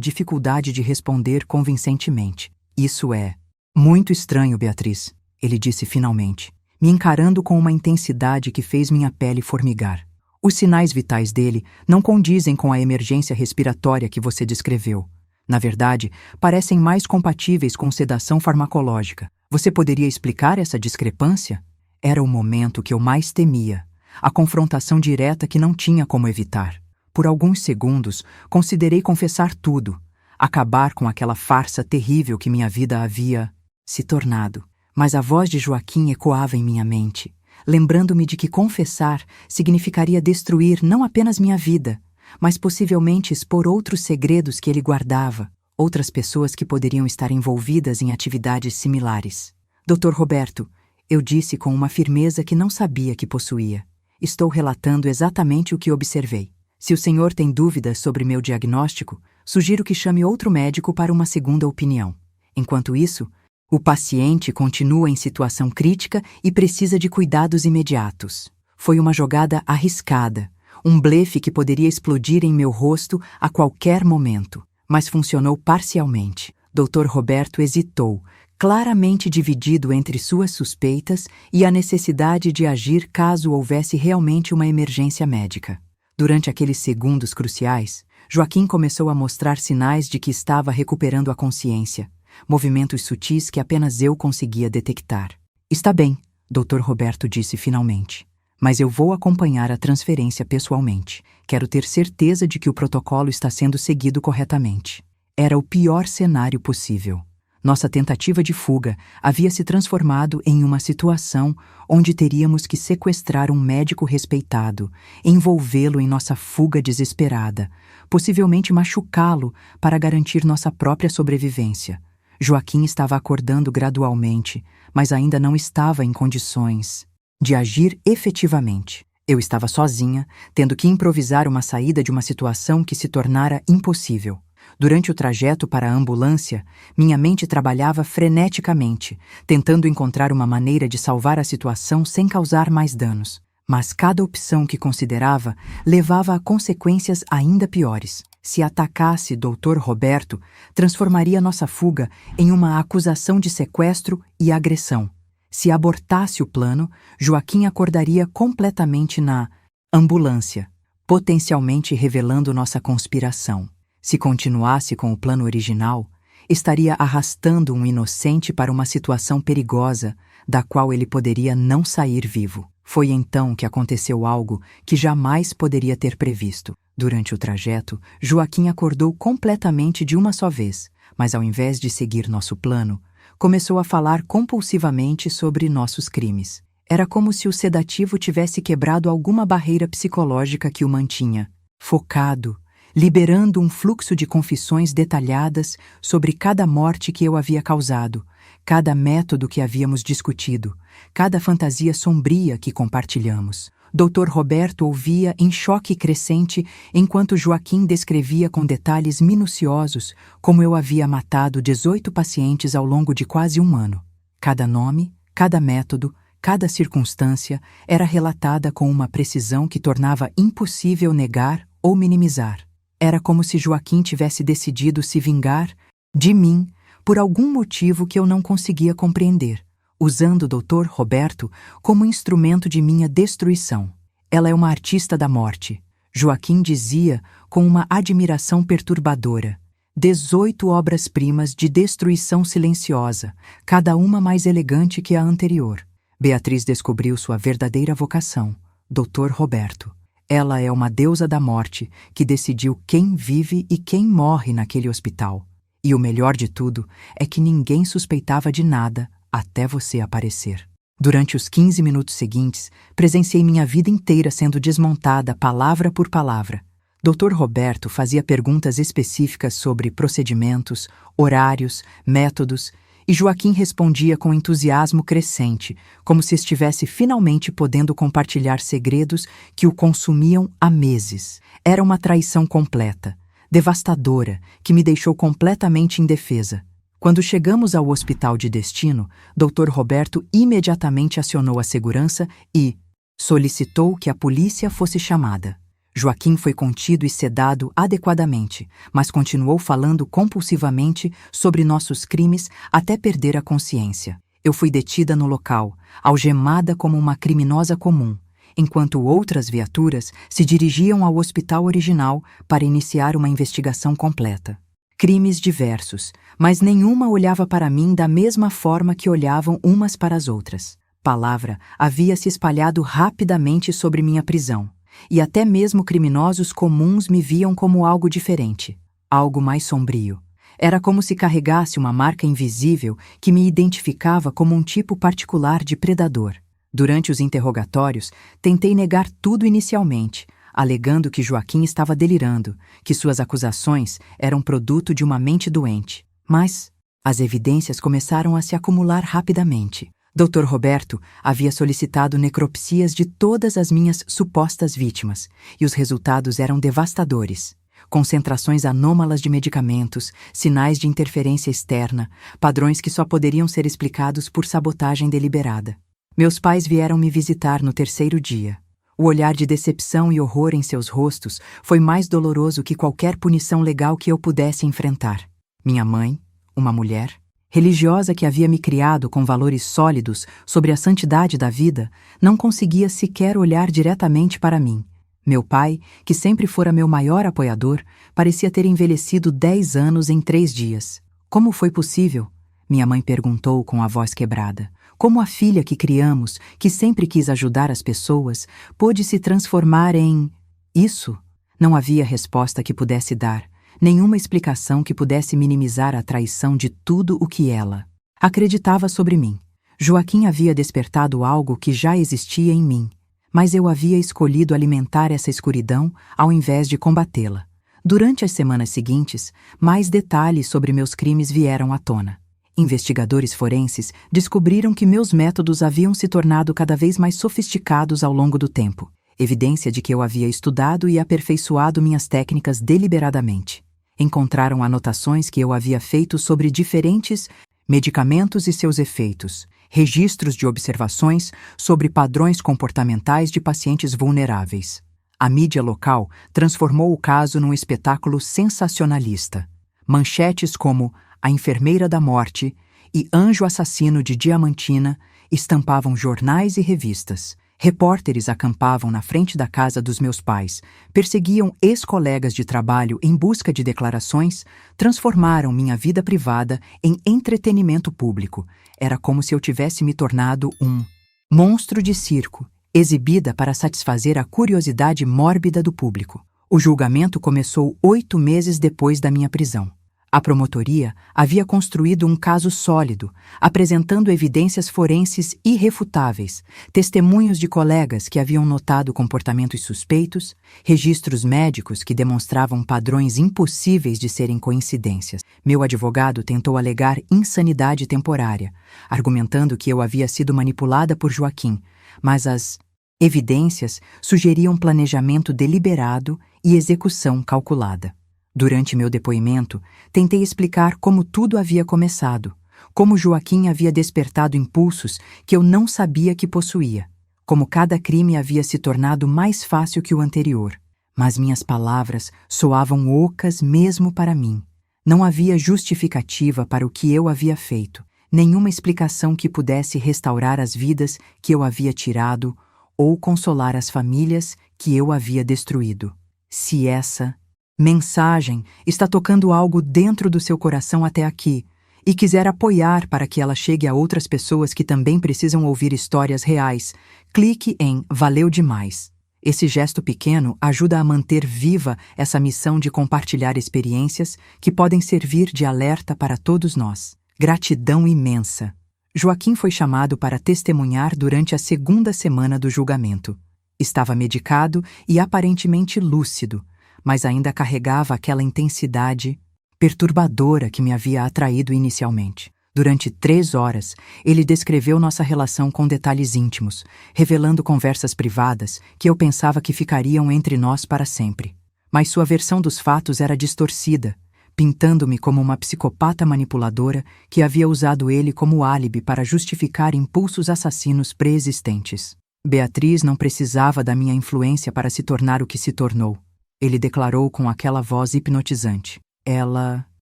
dificuldade de responder convincentemente. Isso é muito estranho, Beatriz, ele disse finalmente, me encarando com uma intensidade que fez minha pele formigar. Os sinais vitais dele não condizem com a emergência respiratória que você descreveu. Na verdade, parecem mais compatíveis com sedação farmacológica. Você poderia explicar essa discrepância? Era o momento que eu mais temia, a confrontação direta que não tinha como evitar. Por alguns segundos, considerei confessar tudo, acabar com aquela farsa terrível que minha vida havia se tornado. Mas a voz de Joaquim ecoava em minha mente, lembrando-me de que confessar significaria destruir não apenas minha vida, mas possivelmente expor outros segredos que ele guardava, outras pessoas que poderiam estar envolvidas em atividades similares. Dr. Roberto, eu disse com uma firmeza que não sabia que possuía. Estou relatando exatamente o que observei. Se o senhor tem dúvidas sobre meu diagnóstico, sugiro que chame outro médico para uma segunda opinião. Enquanto isso, o paciente continua em situação crítica e precisa de cuidados imediatos. Foi uma jogada arriscada, um blefe que poderia explodir em meu rosto a qualquer momento, mas funcionou parcialmente. Dr. Roberto hesitou, claramente dividido entre suas suspeitas e a necessidade de agir caso houvesse realmente uma emergência médica. Durante aqueles segundos cruciais, Joaquim começou a mostrar sinais de que estava recuperando a consciência, movimentos sutis que apenas eu conseguia detectar. Está bem, Dr. Roberto disse finalmente. Mas eu vou acompanhar a transferência pessoalmente. Quero ter certeza de que o protocolo está sendo seguido corretamente. Era o pior cenário possível. Nossa tentativa de fuga havia se transformado em uma situação onde teríamos que sequestrar um médico respeitado, envolvê-lo em nossa fuga desesperada, possivelmente machucá-lo para garantir nossa própria sobrevivência. Joaquim estava acordando gradualmente, mas ainda não estava em condições de agir efetivamente. Eu estava sozinha, tendo que improvisar uma saída de uma situação que se tornara impossível. Durante o trajeto para a ambulância, minha mente trabalhava freneticamente, tentando encontrar uma maneira de salvar a situação sem causar mais danos. Mas cada opção que considerava levava a consequências ainda piores. Se atacasse Dr. Roberto, transformaria nossa fuga em uma acusação de sequestro e agressão. Se abortasse o plano, Joaquim acordaria completamente na ambulância, potencialmente revelando nossa conspiração. Se continuasse com o plano original, estaria arrastando um inocente para uma situação perigosa, da qual ele poderia não sair vivo. Foi então que aconteceu algo que jamais poderia ter previsto. Durante o trajeto, Joaquim acordou completamente de uma só vez, mas ao invés de seguir nosso plano, começou a falar compulsivamente sobre nossos crimes. Era como se o sedativo tivesse quebrado alguma barreira psicológica que o mantinha, focado, liberando um fluxo de confissões detalhadas sobre cada morte que eu havia causado, cada método que havíamos discutido, cada fantasia sombria que compartilhamos. Dr. Roberto ouvia em choque crescente enquanto Joaquim descrevia com detalhes minuciosos como eu havia matado 18 pacientes ao longo de quase um ano. Cada nome, cada método, cada circunstância era relatada com uma precisão que tornava impossível negar ou minimizar. Era como se Joaquim tivesse decidido se vingar de mim por algum motivo que eu não conseguia compreender, usando o Dr. Roberto como instrumento de minha destruição. Ela é uma artista da morte, Joaquim dizia com uma admiração perturbadora. 18 obras-primas de destruição silenciosa, cada uma mais elegante que a anterior. Beatriz descobriu sua verdadeira vocação, Dr. Roberto. Ela é uma deusa da morte que decidiu quem vive e quem morre naquele hospital. E o melhor de tudo é que ninguém suspeitava de nada até você aparecer. Durante os 15 minutos seguintes, presenciei minha vida inteira sendo desmontada palavra por palavra. Dr. Roberto fazia perguntas específicas sobre procedimentos, horários, métodos, e Joaquim respondia com entusiasmo crescente, como se estivesse finalmente podendo compartilhar segredos que o consumiam há meses. Era uma traição completa, devastadora, que me deixou completamente indefesa. Quando chegamos ao hospital de destino, Dr. Roberto imediatamente acionou a segurança e solicitou que a polícia fosse chamada. Joaquim foi contido e sedado adequadamente, mas continuou falando compulsivamente sobre nossos crimes até perder a consciência. Eu fui detida no local, algemada como uma criminosa comum, enquanto outras viaturas se dirigiam ao hospital original para iniciar uma investigação completa. Crimes diversos, mas nenhuma olhava para mim da mesma forma que olhavam umas para as outras. Palavra havia se espalhado rapidamente sobre minha prisão, e até mesmo criminosos comuns me viam como algo diferente, algo mais sombrio. Era como se carregasse uma marca invisível que me identificava como um tipo particular de predador. Durante os interrogatórios, tentei negar tudo inicialmente, alegando que Joaquim estava delirando, que suas acusações eram produto de uma mente doente. Mas as evidências começaram a se acumular rapidamente. Dr. Roberto havia solicitado necropsias de todas as minhas supostas vítimas, e os resultados eram devastadores. Concentrações anômalas de medicamentos, sinais de interferência externa, padrões que só poderiam ser explicados por sabotagem deliberada. Meus pais vieram me visitar no terceiro dia. O olhar de decepção e horror em seus rostos foi mais doloroso que qualquer punição legal que eu pudesse enfrentar. Minha mãe, uma mulher religiosa que havia me criado com valores sólidos sobre a santidade da vida, não conseguia sequer olhar diretamente para mim. Meu pai, que sempre fora meu maior apoiador, parecia ter envelhecido 10 anos em 3 dias. Como foi possível? Minha mãe perguntou com a voz quebrada. Como a filha que criamos, que sempre quis ajudar as pessoas, pôde se transformar em isso? Não havia resposta que pudesse dar, nenhuma explicação que pudesse minimizar a traição de tudo o que ela acreditava sobre mim. Joaquim havia despertado algo que já existia em mim, mas eu havia escolhido alimentar essa escuridão ao invés de combatê-la. Durante as semanas seguintes, mais detalhes sobre meus crimes vieram à tona. Investigadores forenses descobriram que meus métodos haviam se tornado cada vez mais sofisticados ao longo do tempo, evidência de que eu havia estudado e aperfeiçoado minhas técnicas deliberadamente. Encontraram anotações que eu havia feito sobre diferentes medicamentos e seus efeitos, registros de observações sobre padrões comportamentais de pacientes vulneráveis. A mídia local transformou o caso num espetáculo sensacionalista. Manchetes como A Enfermeira da Morte e Anjo Assassino de Diamantina estampavam jornais e revistas. Repórteres acampavam na frente da casa dos meus pais, perseguiam ex-colegas de trabalho em busca de declarações, transformaram minha vida privada em entretenimento público. Era como se eu tivesse me tornado um monstro de circo, exibida para satisfazer a curiosidade mórbida do público. O julgamento começou 8 meses depois da minha prisão. A promotoria havia construído um caso sólido, apresentando evidências forenses irrefutáveis, testemunhos de colegas que haviam notado comportamentos suspeitos, registros médicos que demonstravam padrões impossíveis de serem coincidências. Meu advogado tentou alegar insanidade temporária, argumentando que eu havia sido manipulada por Joaquim, mas as evidências sugeriam planejamento deliberado e execução calculada. Durante meu depoimento, tentei explicar como tudo havia começado, como Joaquim havia despertado impulsos que eu não sabia que possuía, como cada crime havia se tornado mais fácil que o anterior. Mas minhas palavras soavam ocas mesmo para mim. Não havia justificativa para o que eu havia feito, nenhuma explicação que pudesse restaurar as vidas que eu havia tirado ou consolar as famílias que eu havia destruído. Se essa mensagem está tocando algo dentro do seu coração até aqui e quiser apoiar para que ela chegue a outras pessoas que também precisam ouvir histórias reais, clique em Valeu Demais. Esse gesto pequeno ajuda a manter viva essa missão de compartilhar experiências que podem servir de alerta para todos nós. Gratidão imensa. Joaquim foi chamado para testemunhar durante a segunda semana do julgamento. Estava medicado e aparentemente lúcido, mas ainda carregava aquela intensidade perturbadora que me havia atraído inicialmente. Durante 3 horas, ele descreveu nossa relação com detalhes íntimos, revelando conversas privadas que eu pensava que ficariam entre nós para sempre. Mas sua versão dos fatos era distorcida, pintando-me como uma psicopata manipuladora que havia usado ele como álibi para justificar impulsos assassinos pré-existentes. Beatriz não precisava da minha influência para se tornar o que se tornou. Ele declarou com aquela voz hipnotizante. Ela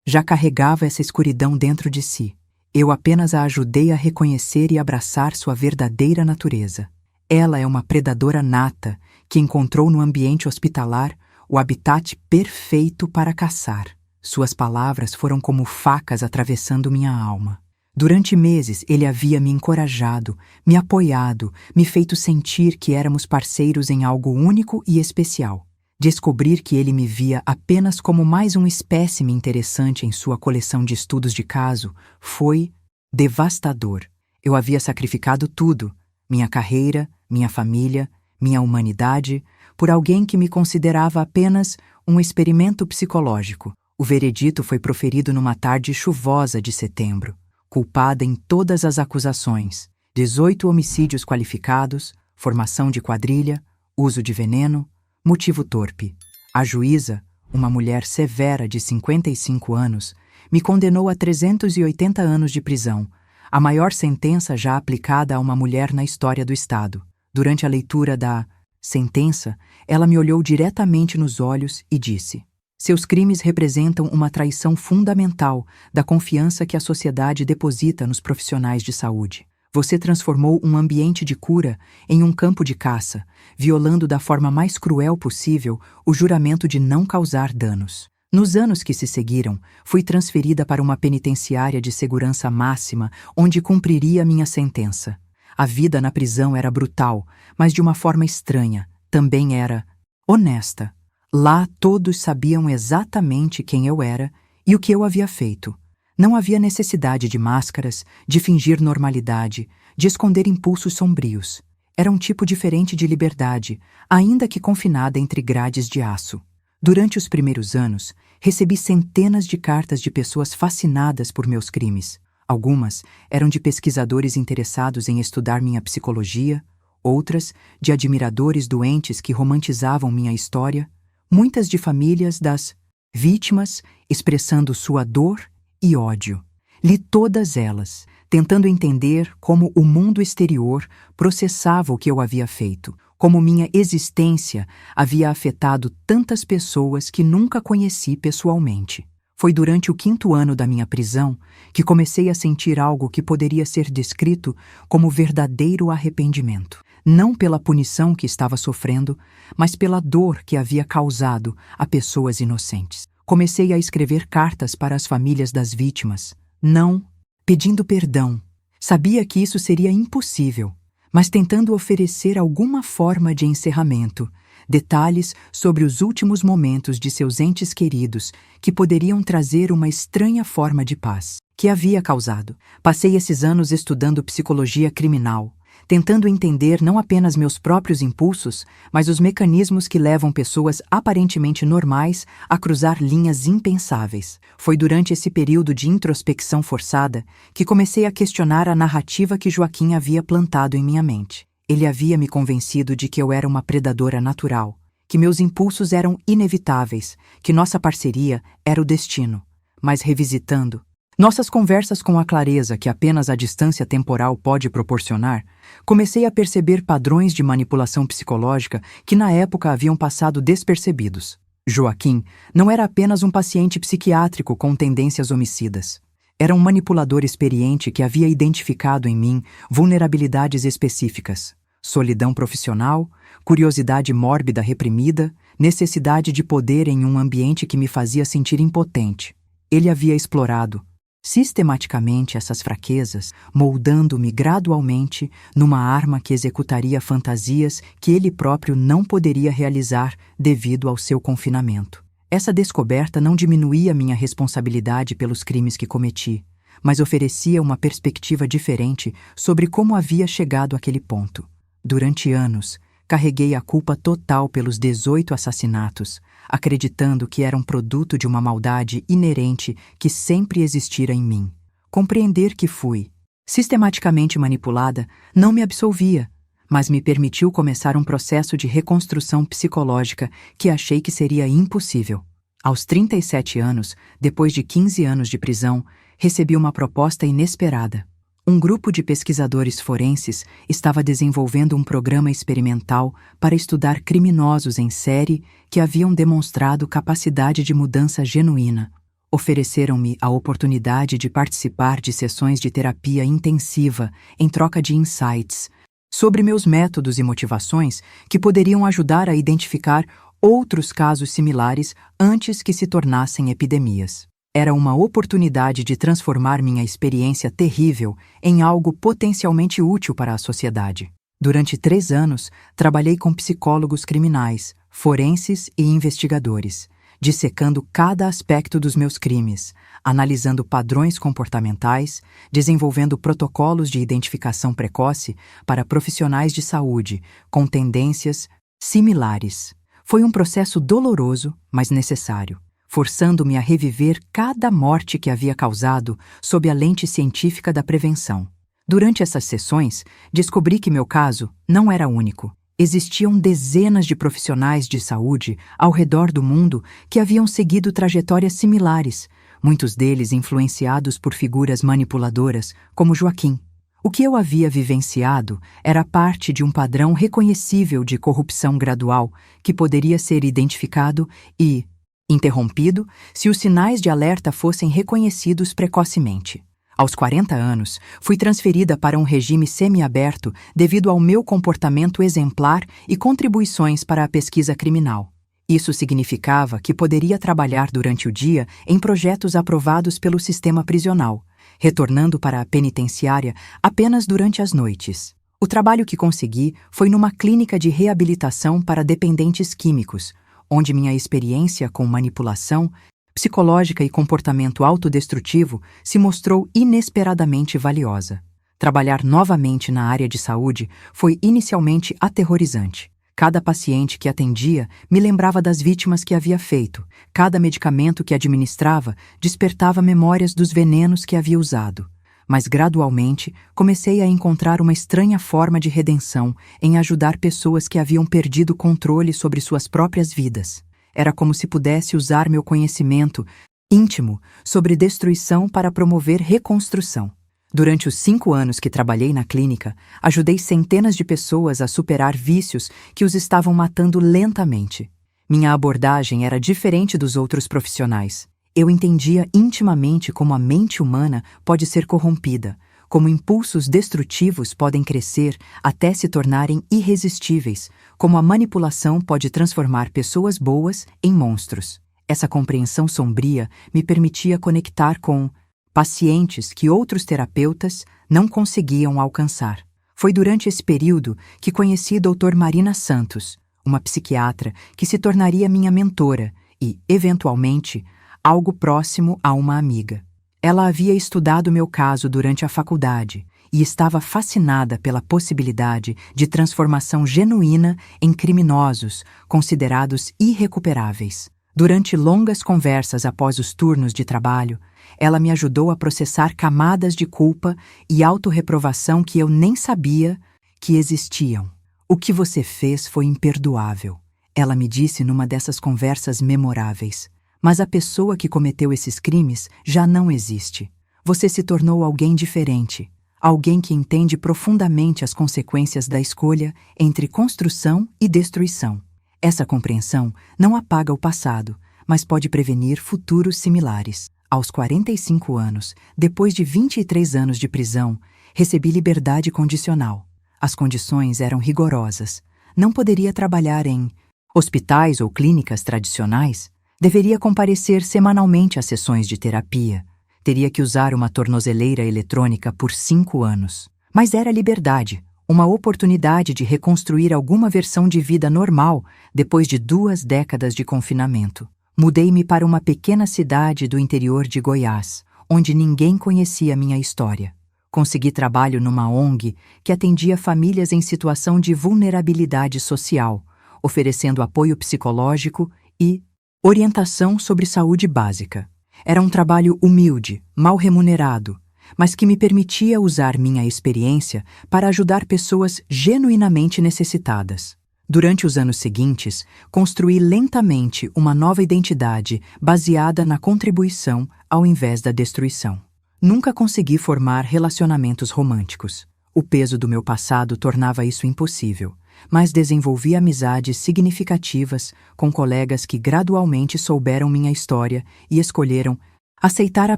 já carregava essa escuridão dentro de si. Eu apenas a ajudei a reconhecer e abraçar sua verdadeira natureza. Ela é uma predadora nata que encontrou no ambiente hospitalar o habitat perfeito para caçar. Suas palavras foram como facas atravessando minha alma. Durante meses ele havia me encorajado, me apoiado, me feito sentir que éramos parceiros em algo único e especial. Descobrir que ele me via apenas como mais um espécime interessante em sua coleção de estudos de caso foi devastador. Eu havia sacrificado tudo, minha carreira, minha família, minha humanidade, por alguém que me considerava apenas um experimento psicológico. O veredito foi proferido numa tarde chuvosa de setembro, culpada em todas as acusações: 18 homicídios qualificados, formação de quadrilha, uso de veneno, motivo torpe. A juíza, uma mulher severa de 55 anos, me condenou a 380 anos de prisão, a maior sentença já aplicada a uma mulher na história do Estado. Durante a leitura da sentença, ela me olhou diretamente nos olhos e disse: seus crimes representam uma traição fundamental da confiança que a sociedade deposita nos profissionais de saúde. Você transformou um ambiente de cura em um campo de caça, violando da forma mais cruel possível o juramento de não causar danos. Nos anos que se seguiram, fui transferida para uma penitenciária de segurança máxima, onde cumpriria minha sentença. A vida na prisão era brutal, mas de uma forma estranha. Também era honesta. Lá todos sabiam exatamente quem eu era e o que eu havia feito. Não havia necessidade de máscaras, de fingir normalidade, de esconder impulsos sombrios. Era um tipo diferente de liberdade, ainda que confinada entre grades de aço. Durante os primeiros anos, recebi centenas de cartas de pessoas fascinadas por meus crimes. Algumas eram de pesquisadores interessados em estudar minha psicologia, outras de admiradores doentes que romantizavam minha história, muitas de famílias das vítimas expressando sua dor e ódio. Li todas elas, tentando entender como o mundo exterior processava o que eu havia feito, como minha existência havia afetado tantas pessoas que nunca conheci pessoalmente. Foi durante o 5º ano da minha prisão que comecei a sentir algo que poderia ser descrito como verdadeiro arrependimento. Não pela punição que estava sofrendo, mas pela dor que havia causado a pessoas inocentes. Comecei a escrever cartas para as famílias das vítimas, não pedindo perdão. Sabia que isso seria impossível, mas tentando oferecer alguma forma de encerramento, detalhes sobre os últimos momentos de seus entes queridos que poderiam trazer uma estranha forma de paz que havia causado. Passei esses anos estudando psicologia criminal, tentando entender não apenas meus próprios impulsos, mas os mecanismos que levam pessoas aparentemente normais a cruzar linhas impensáveis. Foi durante esse período de introspecção forçada que comecei a questionar a narrativa que Joaquim havia plantado em minha mente. Ele havia me convencido de que eu era uma predadora natural, que meus impulsos eram inevitáveis, que nossa parceria era o destino. Mas revisitando nossas conversas com a clareza que apenas a distância temporal pode proporcionar, comecei a perceber padrões de manipulação psicológica que na época haviam passado despercebidos. Joaquim não era apenas um paciente psiquiátrico com tendências homicidas. Era um manipulador experiente que havia identificado em mim vulnerabilidades específicas: solidão profissional, curiosidade mórbida reprimida, necessidade de poder em um ambiente que me fazia sentir impotente. Ele havia explorado sistematicamente essas fraquezas, moldando-me gradualmente numa arma que executaria fantasias que ele próprio não poderia realizar devido ao seu confinamento. Essa descoberta não diminuía minha responsabilidade pelos crimes que cometi, mas oferecia uma perspectiva diferente sobre como havia chegado àquele ponto. Durante anos, carreguei a culpa total pelos 18 assassinatos, acreditando que eram produto de uma maldade inerente que sempre existira em mim. Compreender que fui sistematicamente manipulada não me absolvia, mas me permitiu começar um processo de reconstrução psicológica que achei que seria impossível. Aos 37 anos, depois de 15 anos de prisão, recebi uma proposta inesperada. Um grupo de pesquisadores forenses estava desenvolvendo um programa experimental para estudar criminosos em série que haviam demonstrado capacidade de mudança genuína. Ofereceram-me a oportunidade de participar de sessões de terapia intensiva em troca de insights sobre meus métodos e motivações que poderiam ajudar a identificar outros casos similares antes que se tornassem epidemias. Era uma oportunidade de transformar minha experiência terrível em algo potencialmente útil para a sociedade. Durante 3 anos, trabalhei com psicólogos criminais, forenses e investigadores, dissecando cada aspecto dos meus crimes, analisando padrões comportamentais, desenvolvendo protocolos de identificação precoce para profissionais de saúde com tendências similares. Foi um processo doloroso, mas necessário, forçando-me a reviver cada morte que havia causado sob a lente científica da prevenção. Durante essas sessões, descobri que meu caso não era único. Existiam dezenas de profissionais de saúde ao redor do mundo que haviam seguido trajetórias similares, muitos deles influenciados por figuras manipuladoras, como Joaquim. O que eu havia vivenciado era parte de um padrão reconhecível de corrupção gradual que poderia ser identificado e interrompido se os sinais de alerta fossem reconhecidos precocemente. Aos 40 anos, fui transferida para um regime semiaberto devido ao meu comportamento exemplar e contribuições para a pesquisa criminal. Isso significava que poderia trabalhar durante o dia em projetos aprovados pelo sistema prisional, retornando para a penitenciária apenas durante as noites. O trabalho que consegui foi numa clínica de reabilitação para dependentes químicos, onde minha experiência com manipulação psicológica e comportamento autodestrutivo se mostrou inesperadamente valiosa. Trabalhar novamente na área de saúde foi inicialmente aterrorizante. Cada paciente que atendia me lembrava das vítimas que havia feito. Cada medicamento que administrava despertava memórias dos venenos que havia usado. Mas gradualmente comecei a encontrar uma estranha forma de redenção em ajudar pessoas que haviam perdido controle sobre suas próprias vidas. Era como se pudesse usar meu conhecimento íntimo sobre destruição para promover reconstrução. Durante os 5 anos que trabalhei na clínica, ajudei centenas de pessoas a superar vícios que os estavam matando lentamente. Minha abordagem era diferente dos outros profissionais. Eu entendia intimamente como a mente humana pode ser corrompida, como impulsos destrutivos podem crescer até se tornarem irresistíveis, como a manipulação pode transformar pessoas boas em monstros. Essa compreensão sombria me permitia conectar com pacientes que outros terapeutas não conseguiam alcançar. Foi durante esse período que conheci Dr. Marina Santos, uma psiquiatra que se tornaria minha mentora e, eventualmente, algo próximo a uma amiga. Ela havia estudado meu caso durante a faculdade e estava fascinada pela possibilidade de transformação genuína em criminosos considerados irrecuperáveis. Durante longas conversas após os turnos de trabalho, ela me ajudou a processar camadas de culpa e autorreprovação que eu nem sabia que existiam. O que você fez foi imperdoável, ela me disse numa dessas conversas memoráveis. Mas a pessoa que cometeu esses crimes já não existe. Você se tornou alguém diferente, alguém que entende profundamente as consequências da escolha entre construção e destruição. Essa compreensão não apaga o passado, mas pode prevenir futuros similares. Aos 45 anos, depois de 23 anos de prisão, recebi liberdade condicional. As condições eram rigorosas. Não poderia trabalhar em hospitais ou clínicas tradicionais. Deveria comparecer semanalmente às sessões de terapia. Teria que usar uma tornozeleira eletrônica por 5 anos. Mas era liberdade, uma oportunidade de reconstruir alguma versão de vida normal depois de 2 décadas de confinamento. Mudei-me para uma pequena cidade do interior de Goiás, onde ninguém conhecia minha história. Consegui trabalho numa ONG que atendia famílias em situação de vulnerabilidade social, oferecendo apoio psicológico e orientação sobre saúde básica. Era um trabalho humilde, mal remunerado, mas que me permitia usar minha experiência para ajudar pessoas genuinamente necessitadas. Durante os anos seguintes, construí lentamente uma nova identidade baseada na contribuição ao invés da destruição. Nunca consegui formar relacionamentos românticos. O peso do meu passado tornava isso impossível, mas desenvolvi amizades significativas com colegas que gradualmente souberam minha história e escolheram aceitar a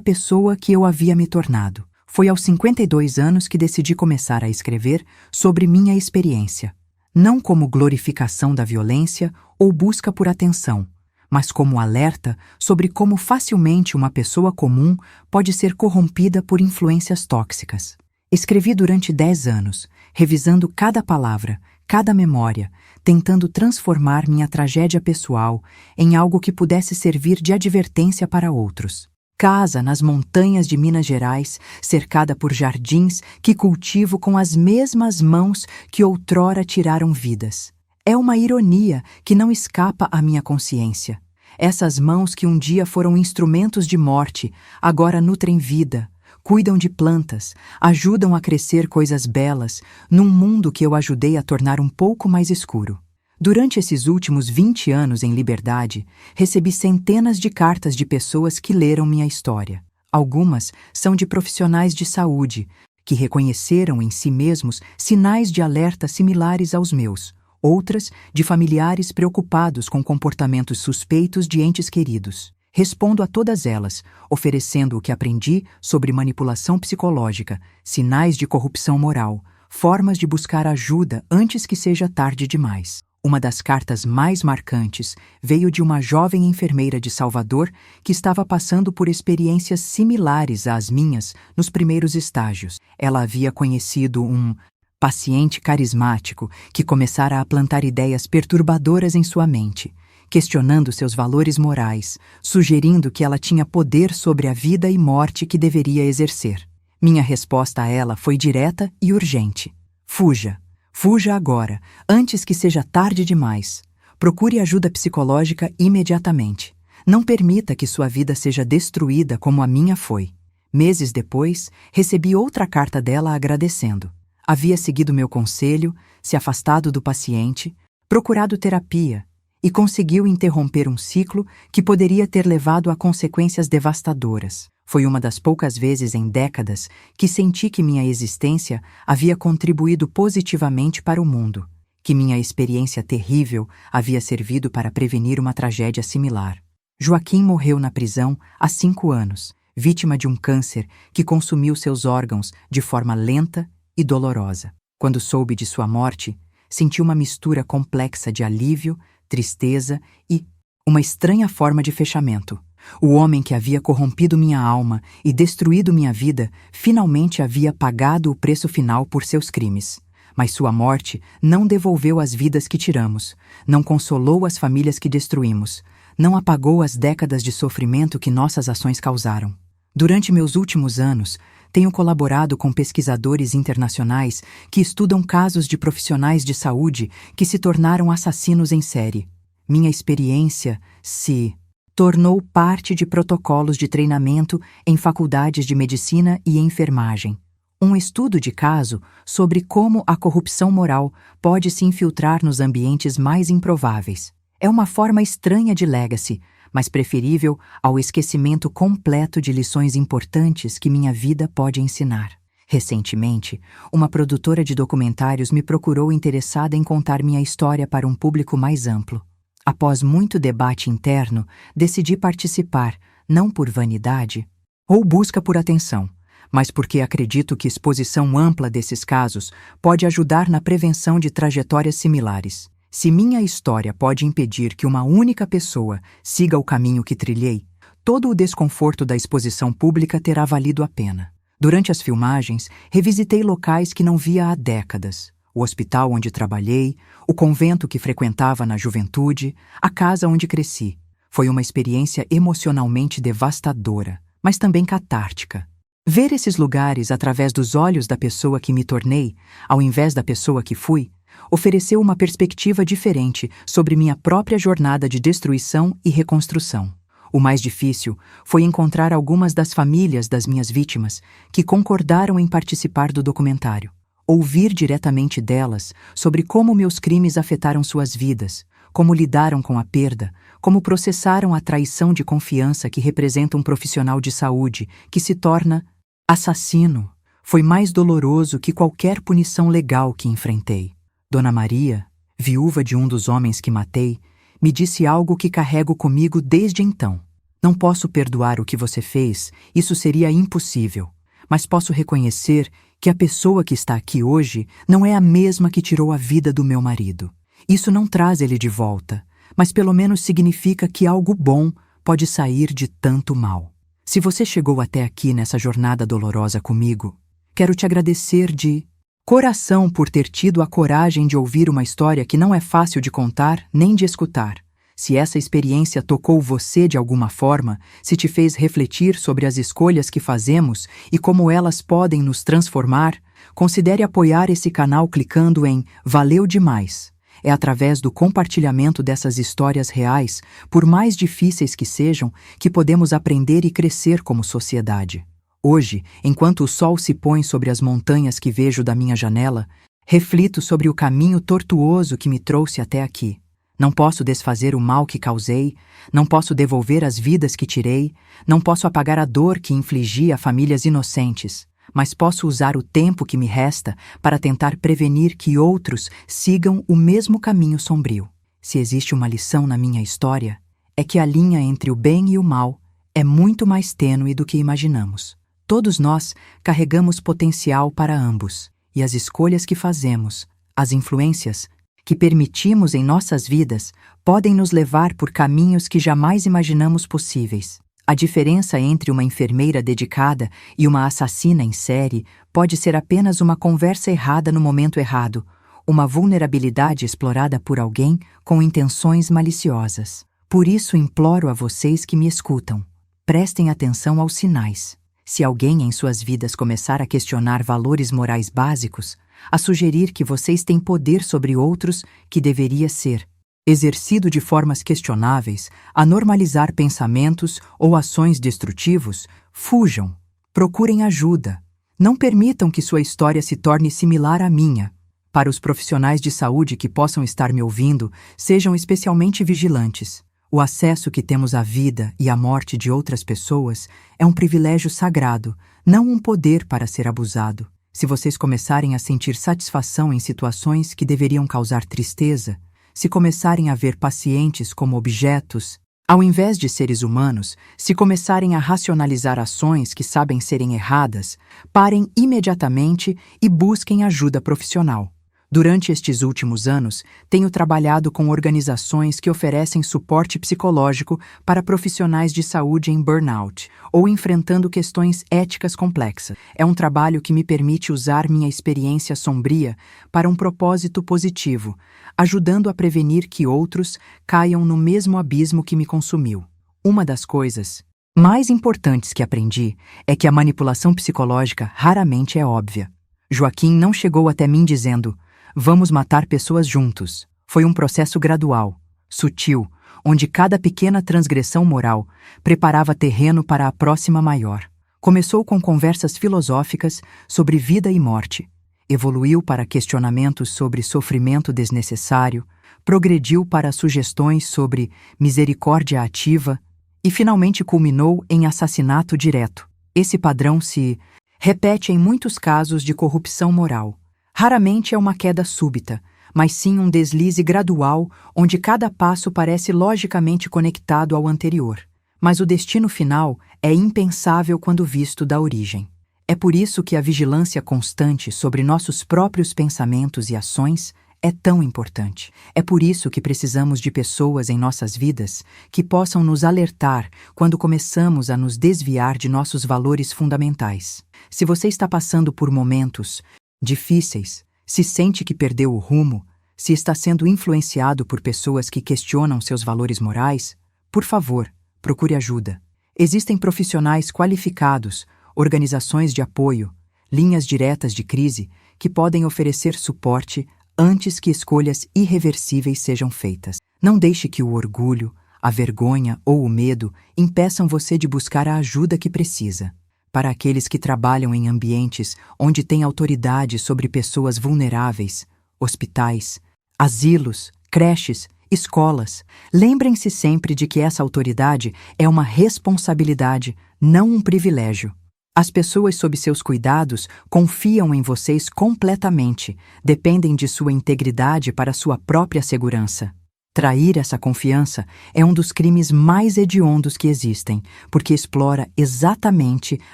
pessoa que eu havia me tornado. Foi aos 52 anos que decidi começar a escrever sobre minha experiência, não como glorificação da violência ou busca por atenção, mas como alerta sobre como facilmente uma pessoa comum pode ser corrompida por influências tóxicas. Escrevi durante 10 anos, revisando cada palavra, cada memória, tentando transformar minha tragédia pessoal em algo que pudesse servir de advertência para outros. Casa nas montanhas de Minas Gerais, cercada por jardins que cultivo com as mesmas mãos que outrora tiraram vidas. É uma ironia que não escapa à minha consciência. Essas mãos que um dia foram instrumentos de morte, agora nutrem vida, cuidam de plantas, ajudam a crescer coisas belas, num mundo que eu ajudei a tornar um pouco mais escuro. Durante esses últimos 20 anos em liberdade, recebi centenas de cartas de pessoas que leram minha história. Algumas são de profissionais de saúde, que reconheceram em si mesmos sinais de alerta similares aos meus. Outras, de familiares preocupados com comportamentos suspeitos de entes queridos. Respondo a todas elas, oferecendo o que aprendi sobre manipulação psicológica, sinais de corrupção moral, formas de buscar ajuda antes que seja tarde demais. Uma das cartas mais marcantes veio de uma jovem enfermeira de Salvador que estava passando por experiências similares às minhas nos primeiros estágios. Ela havia conhecido um paciente carismático que começara a plantar ideias perturbadoras em sua mente, questionando seus valores morais, sugerindo que ela tinha poder sobre a vida e morte que deveria exercer. Minha resposta a ela foi direta e urgente. Fuja. Fuja agora, antes que seja tarde demais. Procure ajuda psicológica imediatamente. Não permita que sua vida seja destruída como a minha foi. Meses depois, recebi outra carta dela agradecendo. Havia seguido meu conselho, se afastado do paciente, procurado terapia e conseguiu interromper um ciclo que poderia ter levado a consequências devastadoras. Foi uma das poucas vezes em décadas que senti que minha existência havia contribuído positivamente para o mundo, que minha experiência terrível havia servido para prevenir uma tragédia similar. Joaquim morreu na prisão há 5 anos, vítima de um câncer que consumiu seus órgãos de forma lenta e dolorosa. Quando soube de sua morte, senti uma mistura complexa de alívio, tristeza e uma estranha forma de fechamento. O homem que havia corrompido minha alma e destruído minha vida finalmente havia pagado o preço final por seus crimes. Mas sua morte não devolveu as vidas que tiramos, não consolou as famílias que destruímos, não apagou as décadas de sofrimento que nossas ações causaram. Durante meus últimos anos, tenho colaborado com pesquisadores internacionais que estudam casos de profissionais de saúde que se tornaram assassinos em série. Minha experiência se tornou parte de protocolos de treinamento em faculdades de medicina e enfermagem. Um estudo de caso sobre como a corrupção moral pode se infiltrar nos ambientes mais improváveis. É uma forma estranha de legacy, mas preferível ao esquecimento completo de lições importantes que minha vida pode ensinar. Recentemente, uma produtora de documentários me procurou interessada em contar minha história para um público mais amplo. Após muito debate interno, decidi participar, não por vanidade ou busca por atenção, mas porque acredito que exposição ampla desses casos pode ajudar na prevenção de trajetórias similares. Se minha história pode impedir que uma única pessoa siga o caminho que trilhei, todo o desconforto da exposição pública terá valido a pena. Durante as filmagens, revisitei locais que não via há décadas. O hospital onde trabalhei, o convento que frequentava na juventude, a casa onde cresci. Foi uma experiência emocionalmente devastadora, mas também catártica. Ver esses lugares através dos olhos da pessoa que me tornei, ao invés da pessoa que fui, ofereceu uma perspectiva diferente sobre minha própria jornada de destruição e reconstrução. O mais difícil foi encontrar algumas das famílias das minhas vítimas que concordaram em participar do documentário. Ouvir diretamente delas sobre como meus crimes afetaram suas vidas, como lidaram com a perda, como processaram a traição de confiança que representa um profissional de saúde que se torna assassino, foi mais doloroso que qualquer punição legal que enfrentei. Dona Maria, viúva de um dos homens que matei, me disse algo que carrego comigo desde então. Não posso perdoar o que você fez, isso seria impossível, mas posso reconhecer que a pessoa que está aqui hoje não é a mesma que tirou a vida do meu marido. Isso não traz ele de volta, mas pelo menos significa que algo bom pode sair de tanto mal. Se você chegou até aqui nessa jornada dolorosa comigo, quero te agradecer de coração por ter tido a coragem de ouvir uma história que não é fácil de contar nem de escutar. Se essa experiência tocou você de alguma forma, se te fez refletir sobre as escolhas que fazemos e como elas podem nos transformar, considere apoiar esse canal clicando em Valeu Demais. É através do compartilhamento dessas histórias reais, por mais difíceis que sejam, que podemos aprender e crescer como sociedade. Hoje, enquanto o sol se põe sobre as montanhas que vejo da minha janela, reflito sobre o caminho tortuoso que me trouxe até aqui. Não posso desfazer o mal que causei, não posso devolver as vidas que tirei, não posso apagar a dor que infligi a famílias inocentes, mas posso usar o tempo que me resta para tentar prevenir que outros sigam o mesmo caminho sombrio. Se existe uma lição na minha história, é que a linha entre o bem e o mal é muito mais tênue do que imaginamos. Todos nós carregamos potencial para ambos, e as escolhas que fazemos, as influências que permitimos em nossas vidas, podem nos levar por caminhos que jamais imaginamos possíveis. A diferença entre uma enfermeira dedicada e uma assassina em série pode ser apenas uma conversa errada no momento errado, uma vulnerabilidade explorada por alguém com intenções maliciosas. Por isso imploro a vocês que me escutam, prestem atenção aos sinais. Se alguém em suas vidas começar a questionar valores morais básicos, a sugerir que vocês têm poder sobre outros que deveria ser exercido de formas questionáveis, a normalizar pensamentos ou ações destrutivos, fujam, procurem ajuda. Não permitam que sua história se torne similar à minha. Para os profissionais de saúde que possam estar me ouvindo, sejam especialmente vigilantes. O acesso que temos à vida e à morte de outras pessoas é um privilégio sagrado, não um poder para ser abusado. Se vocês começarem a sentir satisfação em situações que deveriam causar tristeza, se começarem a ver pacientes como objetos, ao invés de seres humanos, se começarem a racionalizar ações que sabem serem erradas, parem imediatamente e busquem ajuda profissional. Durante estes últimos anos, tenho trabalhado com organizações que oferecem suporte psicológico para profissionais de saúde em burnout ou enfrentando questões éticas complexas. É um trabalho que me permite usar minha experiência sombria para um propósito positivo, ajudando a prevenir que outros caiam no mesmo abismo que me consumiu. Uma das coisas mais importantes que aprendi é que a manipulação psicológica raramente é óbvia. Joaquim não chegou até mim dizendo: "Vamos matar pessoas juntos." Foi um processo gradual, sutil, onde cada pequena transgressão moral preparava terreno para a próxima maior. Começou com conversas filosóficas sobre vida e morte, evoluiu para questionamentos sobre sofrimento desnecessário, progrediu para sugestões sobre misericórdia ativa e finalmente culminou em assassinato direto. Esse padrão se repete em muitos casos de corrupção moral. Raramente é uma queda súbita, mas sim um deslize gradual onde cada passo parece logicamente conectado ao anterior. Mas o destino final é impensável quando visto da origem. É por isso que a vigilância constante sobre nossos próprios pensamentos e ações é tão importante. É por isso que precisamos de pessoas em nossas vidas que possam nos alertar quando começamos a nos desviar de nossos valores fundamentais. Se você está passando por momentos difíceis, se sente que perdeu o rumo, se está sendo influenciado por pessoas que questionam seus valores morais, por favor, procure ajuda. Existem profissionais qualificados, organizações de apoio, linhas diretas de crise que podem oferecer suporte antes que escolhas irreversíveis sejam feitas. Não deixe que o orgulho, a vergonha ou o medo impeçam você de buscar a ajuda que precisa. para aqueles que trabalham em ambientes onde têm autoridade sobre pessoas vulneráveis, hospitais, asilos, creches, escolas. Lembrem-se sempre de que essa autoridade é uma responsabilidade, não um privilégio. As pessoas sob seus cuidados confiam em vocês completamente, dependem de sua integridade para sua própria segurança. Trair essa confiança é um dos crimes mais hediondos que existem, porque explora exatamente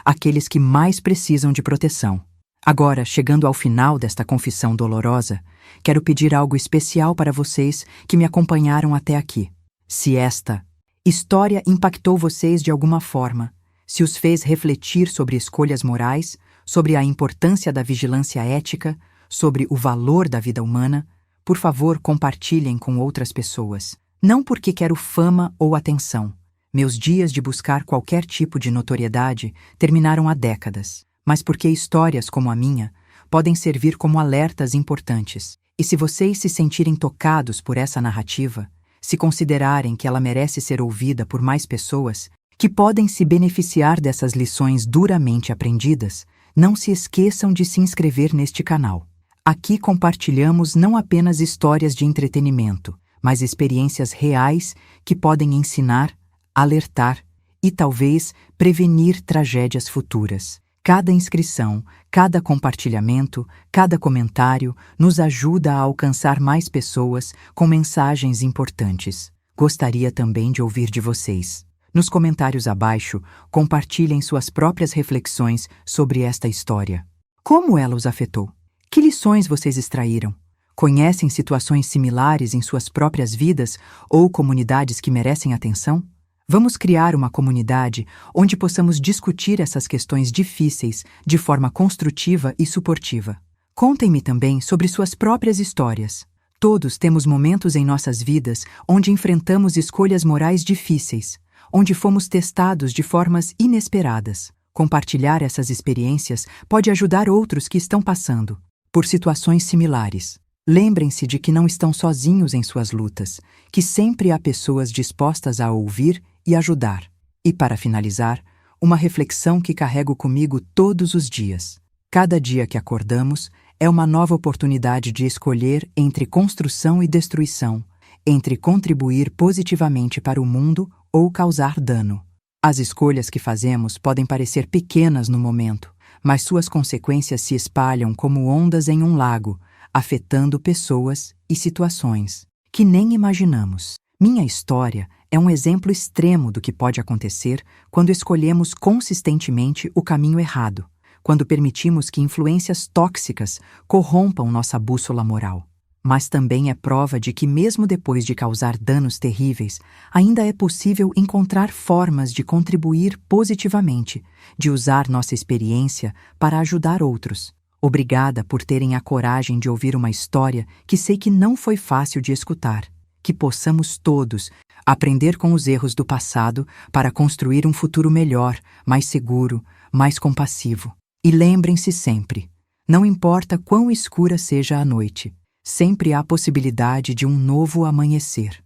aqueles que mais precisam de proteção. Agora, chegando ao final desta confissão dolorosa, quero pedir algo especial para vocês que me acompanharam até aqui. Se esta história impactou vocês de alguma forma, se os fez refletir sobre escolhas morais, sobre a importância da vigilância ética, sobre o valor da vida humana, por favor, compartilhem com outras pessoas. Não porque quero fama ou atenção. Meus dias de buscar qualquer tipo de notoriedade terminaram há décadas, mas porque histórias como a minha podem servir como alertas importantes. E se vocês se sentirem tocados por essa narrativa, se considerarem que ela merece ser ouvida por mais pessoas, que podem se beneficiar dessas lições duramente aprendidas, não se esqueçam de se inscrever neste canal. Aqui compartilhamos não apenas histórias de entretenimento, mas experiências reais que podem ensinar, alertar e talvez prevenir tragédias futuras. Cada inscrição, cada compartilhamento, cada comentário nos ajuda a alcançar mais pessoas com mensagens importantes. Gostaria também de ouvir de vocês. Nos comentários abaixo, compartilhem suas próprias reflexões sobre esta história. Como ela os afetou? Que lições vocês extraíram? Conhecem situações similares em suas próprias vidas ou comunidades que merecem atenção? Vamos criar uma comunidade onde possamos discutir essas questões difíceis de forma construtiva e suportiva. Contem-me também sobre suas próprias histórias. Todos temos momentos em nossas vidas onde enfrentamos escolhas morais difíceis, onde fomos testados de formas inesperadas. Compartilhar essas experiências pode ajudar outros que estão passando por situações similares. Lembrem-se de que não estão sozinhos em suas lutas, que sempre há pessoas dispostas a ouvir e ajudar. E para finalizar, uma reflexão que carrego comigo todos os dias. Cada dia que acordamos é uma nova oportunidade de escolher entre construção e destruição, entre contribuir positivamente para o mundo ou causar dano. As escolhas que fazemos podem parecer pequenas no momento, mas suas consequências se espalham como ondas em um lago, afetando pessoas e situações que nem imaginamos. Minha história é um exemplo extremo do que pode acontecer quando escolhemos consistentemente o caminho errado, quando permitimos que influências tóxicas corrompam nossa bússola moral. Mas também é prova de que, mesmo depois de causar danos terríveis, ainda é possível encontrar formas de contribuir positivamente, de usar nossa experiência para ajudar outros. Obrigada por terem a coragem de ouvir uma história que sei que não foi fácil de escutar. Que possamos todos aprender com os erros do passado para construir um futuro melhor, mais seguro, mais compassivo. E lembrem-se sempre, não importa quão escura seja a noite, sempre há possibilidade de um novo amanhecer.